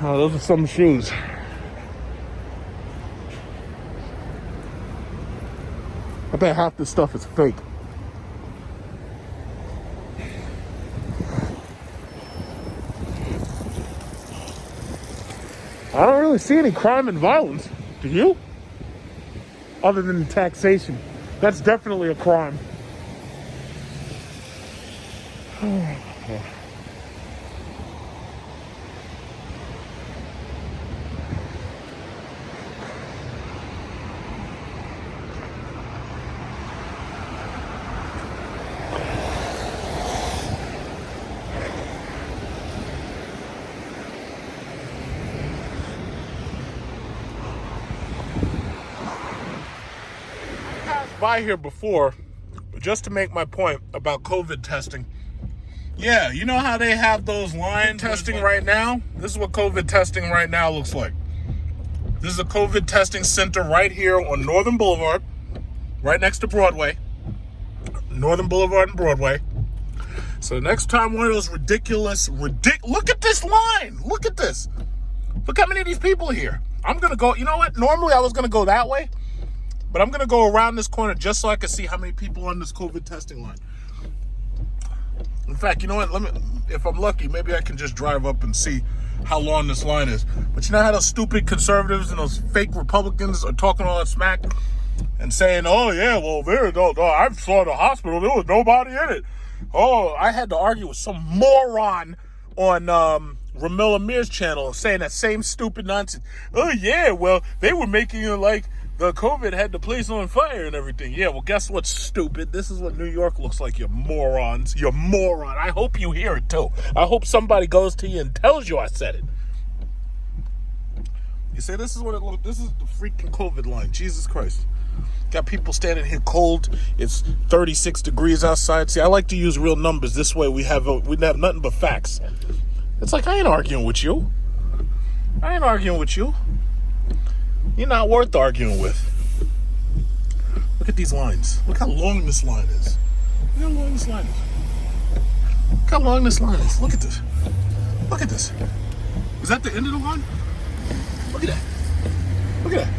Speaker 1: Oh, those are some shoes. I bet half this stuff is fake. I don't really see any crime and violence. Do you? Other than taxation. That's definitely a crime. By here before, but just to make my point about COVID testing. Yeah, you know how they have those line testing right now? This is what COVID testing right now looks like. This is a COVID testing center right here on Northern Boulevard, right next to Broadway. Northern Boulevard and Broadway. So next time one of those ridiculous, look at this line. Look at this. Look how many of these people are here. I'm going to go, you know what? Normally I was going to go that way. But I'm going to go around this corner just so I can see how many people are on this COVID testing line. In fact, you know what? If I'm lucky, maybe I can just drive up and see how long this line is. But you know how those stupid conservatives and those fake Republicans are talking all that smack and saying, oh, yeah, well, I saw the hospital. There was nobody in it. Oh, I had to argue with some moron on Ramil Amir's channel saying that same stupid nonsense. Oh, yeah, well, they were making it like the COVID had the place on fire and everything. Yeah, well, guess what's stupid? This is what New York looks like, you morons. You moron. I hope you hear it, too. I hope somebody goes to you and tells you I said it. You say, this is what it looks. This is the freaking COVID line. Jesus Christ. Got people standing here cold. It's 36 degrees outside. See, I like to use real numbers. This way we have nothing but facts. It's like, I ain't arguing with you. I ain't arguing with you. You're not worth arguing with. Look at these lines. Look how long this line is. Look how long this line is. Look how long this line is. Look at this. Look at this. Is that the end of the line? Look at that. Look at that.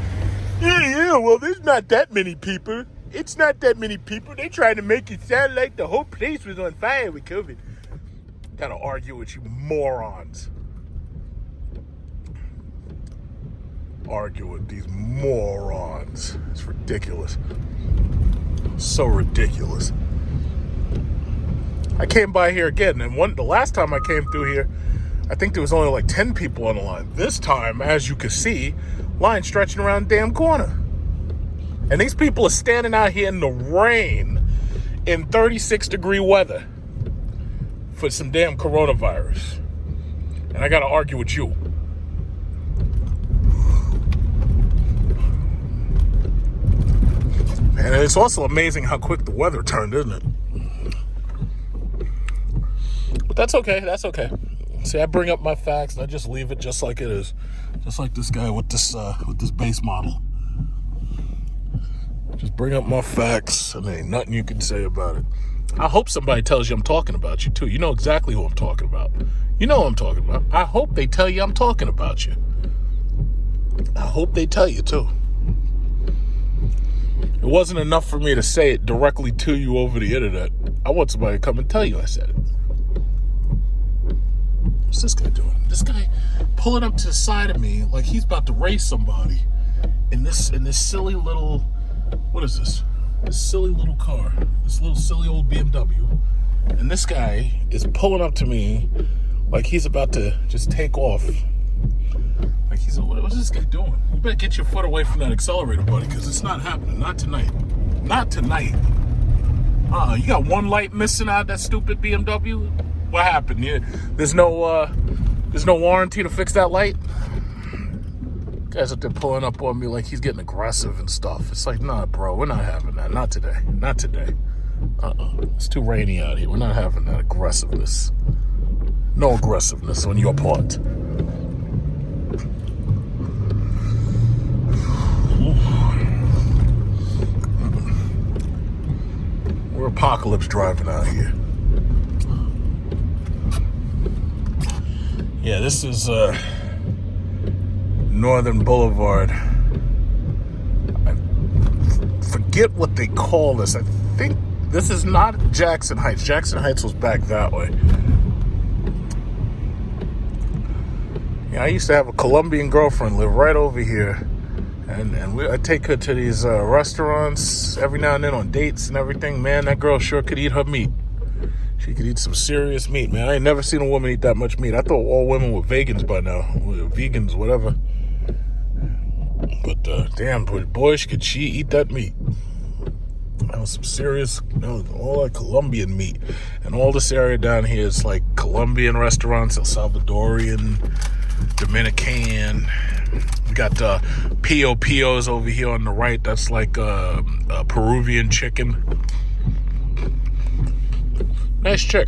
Speaker 1: Yeah, well, there's not that many people. It's not that many people. They trying to make it sound like the whole place was on fire with COVID. Gotta argue with you morons. Argue with these morons. It's ridiculous. So ridiculous. I came by here again, and the last time I came through here, I think there was only like 10 people on the line. This time, as you can see, line stretching around the damn corner. And these people are standing out here in the rain in 36-degree weather for some damn coronavirus. And I gotta argue with you. And it's also amazing how quick the weather turned, isn't it? But that's okay. That's okay. See, I bring up my facts and I just leave it just like it is. Just like this guy with this base model. Just bring up my facts and there ain't nothing you can say about it. I hope somebody tells you I'm talking about you, too. You know exactly who I'm talking about. You know who I'm talking about. I hope they tell you I'm talking about you. I hope they tell you, too. It wasn't enough for me to say it directly to you over the internet. I want somebody to come and tell you I said it. What's this guy doing? This guy pulling up to the side of me like he's about to race somebody in this silly little, what is this? This silly little car. This little silly old BMW.
Speaker 2: And this guy is pulling up to me like he's about to just take off. Like what's this guy doing? You better get your foot away from that accelerator, buddy, because it's not happening. Not tonight. Not tonight. You got one light missing out of that stupid BMW? What happened? There's no warranty to fix that light? Guys up there pulling up on me like he's getting aggressive and stuff. It's like, nah, bro, we're not having that. Not today. Not today. It's too rainy out here. We're not having that aggressiveness. No aggressiveness on your part. We're apocalypse driving out here. Yeah, this is Northern Boulevard. I forget what they call this. I think this is not Jackson Heights. Jackson Heights was back that way. Yeah, I used to have a Colombian girlfriend live right over here. And I take her to these restaurants every now and then on dates and everything. Man, that girl sure could eat her meat. She could eat some serious meat, man. I ain't never seen a woman eat that much meat. I thought all women were vegans by now. Vegans, whatever. But damn, boy, could she eat that meat. That was some serious, all that Colombian meat. And all this area down here is like Colombian restaurants, El Salvadorian, Dominican. We got Pio Pios over here on the right. That's like a Peruvian chicken. Nice chick.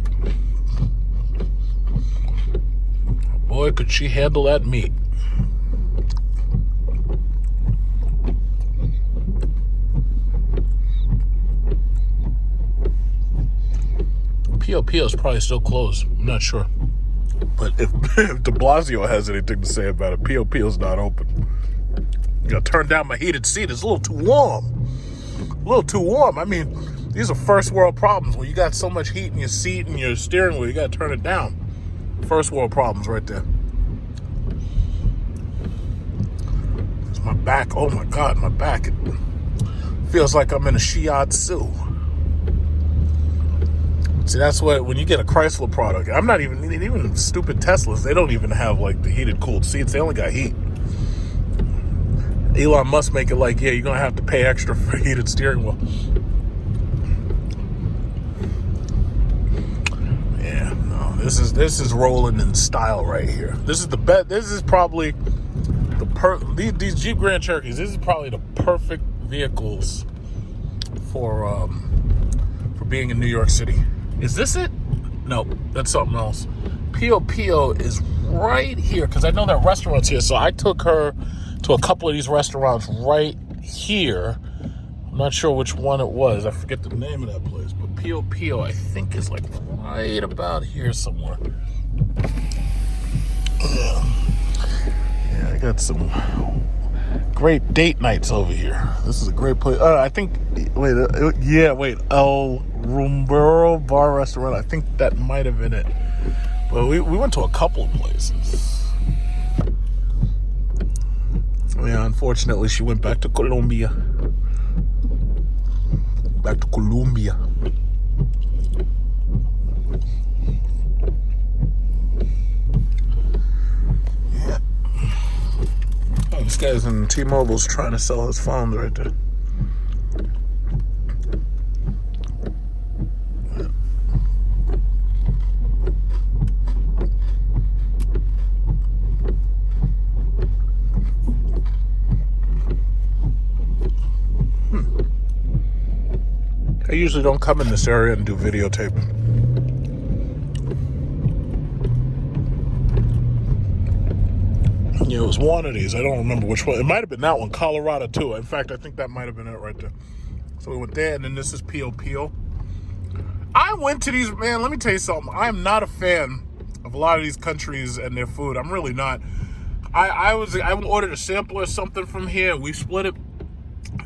Speaker 2: Boy, could she handle that meat. Pio Pio's probably still closed. I'm not sure. But if de Blasio has anything to say about it, Pio Pio's not open. You gotta turn down my heated seat. It's a little too warm. A little too warm. I mean, these are first world problems. When you got so much heat in your seat and your steering wheel, you gotta turn it down. First world problems right there. It's my back. Oh my God, my back. It feels like I'm in a shiatsu. See, that's what, when you get a Chrysler product, I'm not even stupid Teslas, they don't even have like the heated cooled seats. They only got heat. Elon Musk make it like, yeah, you're gonna have to pay extra for heated steering wheel. Yeah, no, this is rolling in style right here. This is the best. This is probably these Jeep Grand Cherokees. This is probably the perfect vehicles for being in New York City. Is this it? No, that's something else. Pio Pio is right here because I know that restaurant's here. So I took her to a couple of these restaurants right here. I'm not sure which one it was. I forget the name of that place. But Pio Pio, I think, is like right about here somewhere. Yeah, I got some great date nights over here. This is a great place. I think, wait, El Rumbero Bar Restaurant. I think that might have been it. Well, we went to a couple of places. Yeah, unfortunately, she went back to Colombia. Back to Colombia. Yeah. Oh, this guy's in T-Mobile's trying to sell his phones right there. I usually don't come in this area and do videotaping. Yeah, it was one of these. I don't remember which one. It might have been that one, Colorado too. In fact, I think that might have been it right there. So we went there, and then this is Pio Pio. I went to these, man, let me tell you something. I am not a fan of a lot of these countries and their food. I'm really not. I ordered a sample or something from here. We split it.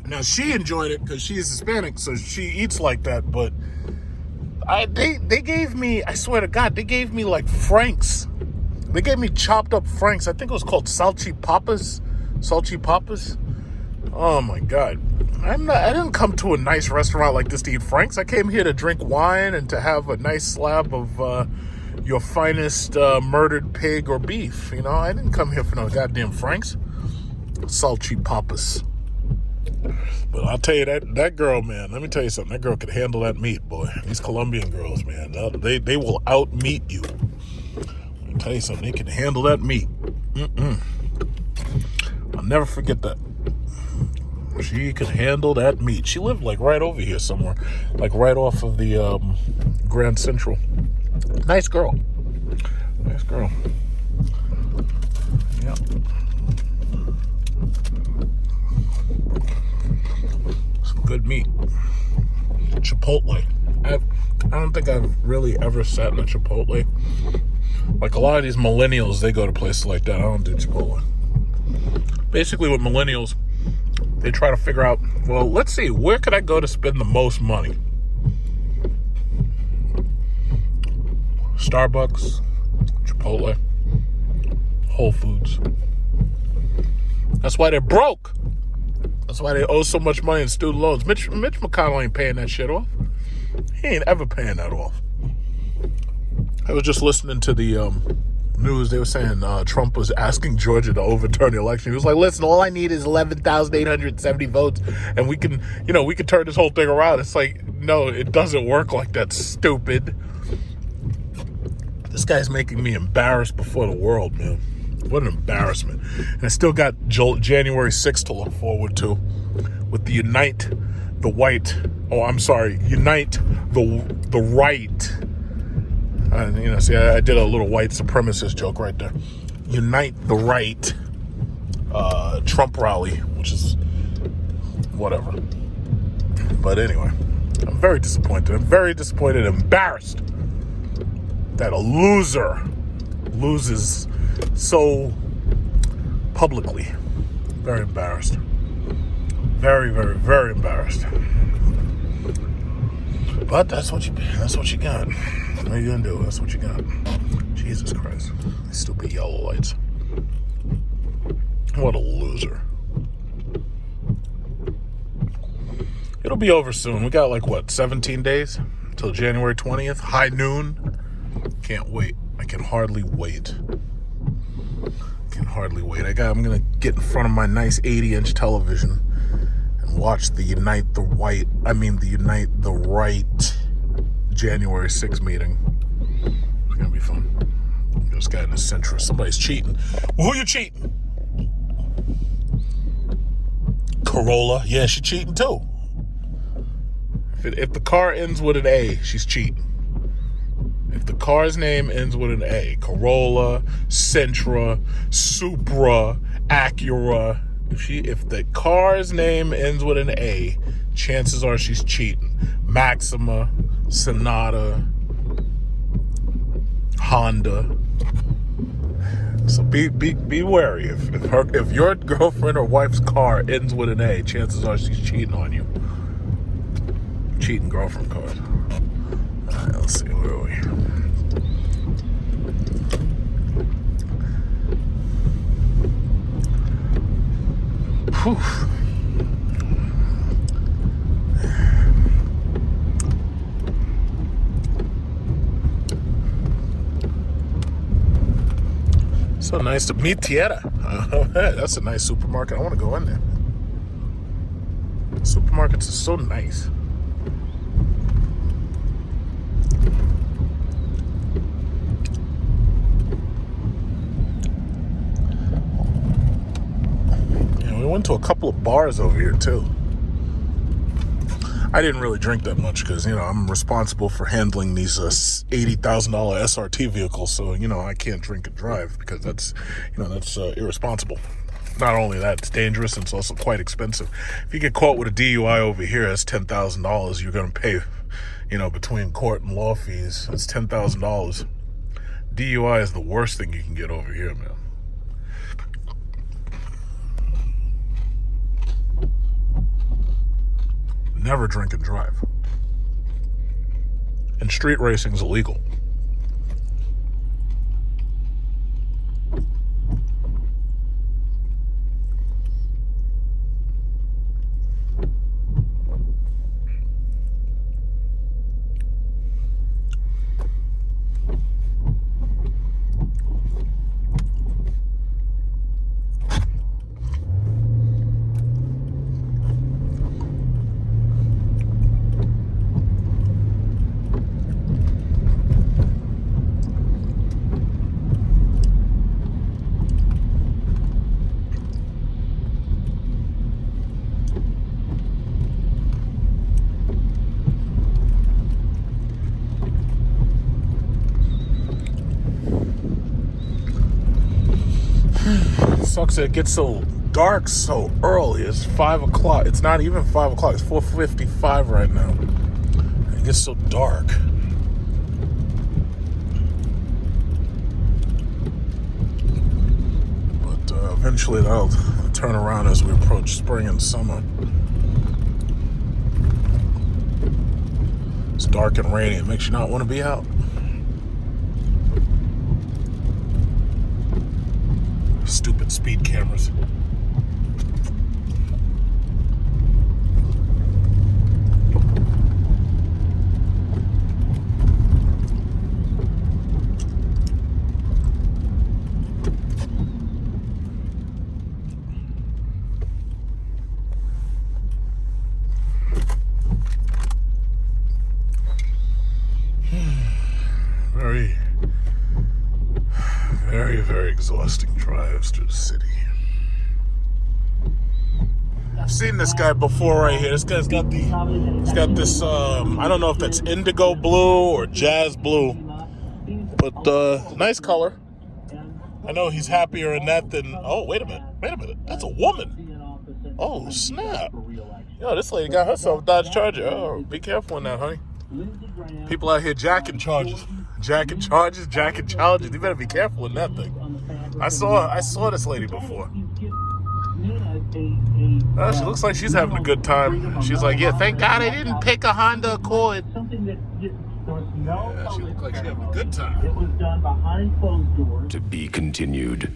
Speaker 2: Now, she enjoyed it because she's Hispanic, so she eats like that, but they gave me, I swear to God, they gave me like franks. They gave me chopped up franks. I think it was called salchipapas. Oh, my God. I didn't come to a nice restaurant like this to eat Franks. I came here to drink wine and to have a nice slab of your finest murdered pig or beef. You know, I didn't come here for no goddamn Franks. Salty papas. But I'll tell you that girl, man, let me tell you something. That girl could handle that meat, boy. These Colombian girls, man, they will out-meat you. Let me tell you something. They can handle that meat. I'll never forget that. She could handle that meat. She lived like right over here somewhere, like right off of the Grand Central. Nice girl. Nice girl. Yeah. Some good meat. Chipotle. I don't think I've really ever sat in a Chipotle. Like a lot of these millennials, they go to places like that. I don't do Chipotle. Basically with millennials, they try to figure out, well, let's see, where could I go to spend the most money? Starbucks, Chipotle, Whole Foods. That's why they're broke. That's why they owe so much money in student loans. Mitch McConnell ain't paying that shit off. He ain't ever paying that off. I was just listening to the news. They were saying Trump was asking Georgia to overturn the election. He was like, listen, all I need is 11,870 votes and we can turn this whole thing around. It's like, no, it doesn't work like that, stupid. This guy's making me embarrassed before the world, man. What an embarrassment. And I still got January 6th to look forward to with the Unite the Right. See, I did a little white supremacist joke right there. Unite the Right Trump rally, which is whatever. But anyway, I'm very disappointed. I'm very disappointed and embarrassed that a loser loses so publicly. Very embarrassed. Very, very, very embarrassed. But that's what you got. What are you gonna do? That's what you got. Jesus Christ. These stupid yellow lights. What a loser. It'll be over soon. We got 17 days till January 20th. High noon. Can't wait. I can hardly wait. I'm gonna get in front of my nice 80-inch television and watch the Unite the Right January 6th meeting. It's gonna be fun. Just got in a centrist. Somebody's cheating. Well, who you cheating? Corolla. Yeah, she's cheating too. If the car ends with an A, she's cheating. If the car's name ends with an A, Corolla, Sentra, Supra, Acura, if the car's name ends with an A, chances are she's cheating. Maxima, Sonata, Honda. So be wary. If your girlfriend or wife's car ends with an A, chances are she's cheating on you. Cheating girlfriend card. All right, let's see, where are we? Whew. So nice to meet Tierra. That's a nice supermarket. I want to go in there. Supermarkets are so nice. Yeah, we went to a couple of bars over here too. I didn't really drink that much because, I'm responsible for handling these $80,000 SRT vehicles. So, I can't drink and drive because that's irresponsible. Not only that, it's dangerous and it's also quite expensive. If you get caught with a DUI over here, that's $10,000 you're going to pay, between court and law fees. It's $10,000. DUI is the worst thing you can get over here, man. Never drink and drive. And street racing is illegal.
Speaker 1: Sucks that it gets so dark so early. It's 5 o'clock. It's not even 5 o'clock. It's 4:55 right now. It gets so dark. But eventually that'll turn around as we approach spring and summer. It's dark and rainy. It makes you not want to be out. Stupid speed cameras. Very exhausting drives through the city. I've seen this guy before right here. This guy's got this, I don't know if that's indigo blue or jazz blue, but nice color. I know he's happier in that than, oh, wait a minute, that's a woman. Oh, snap. Yo, this lady got herself a Dodge Charger. Oh, be careful on that, honey. People out here jacking charges. Jacking charges. You better be careful with that thing. I saw this lady before. She looks like she's having a good time. She's like, yeah, thank God I didn't pick a Honda Accord. Yeah, she looked like she having a good time.
Speaker 6: To be continued.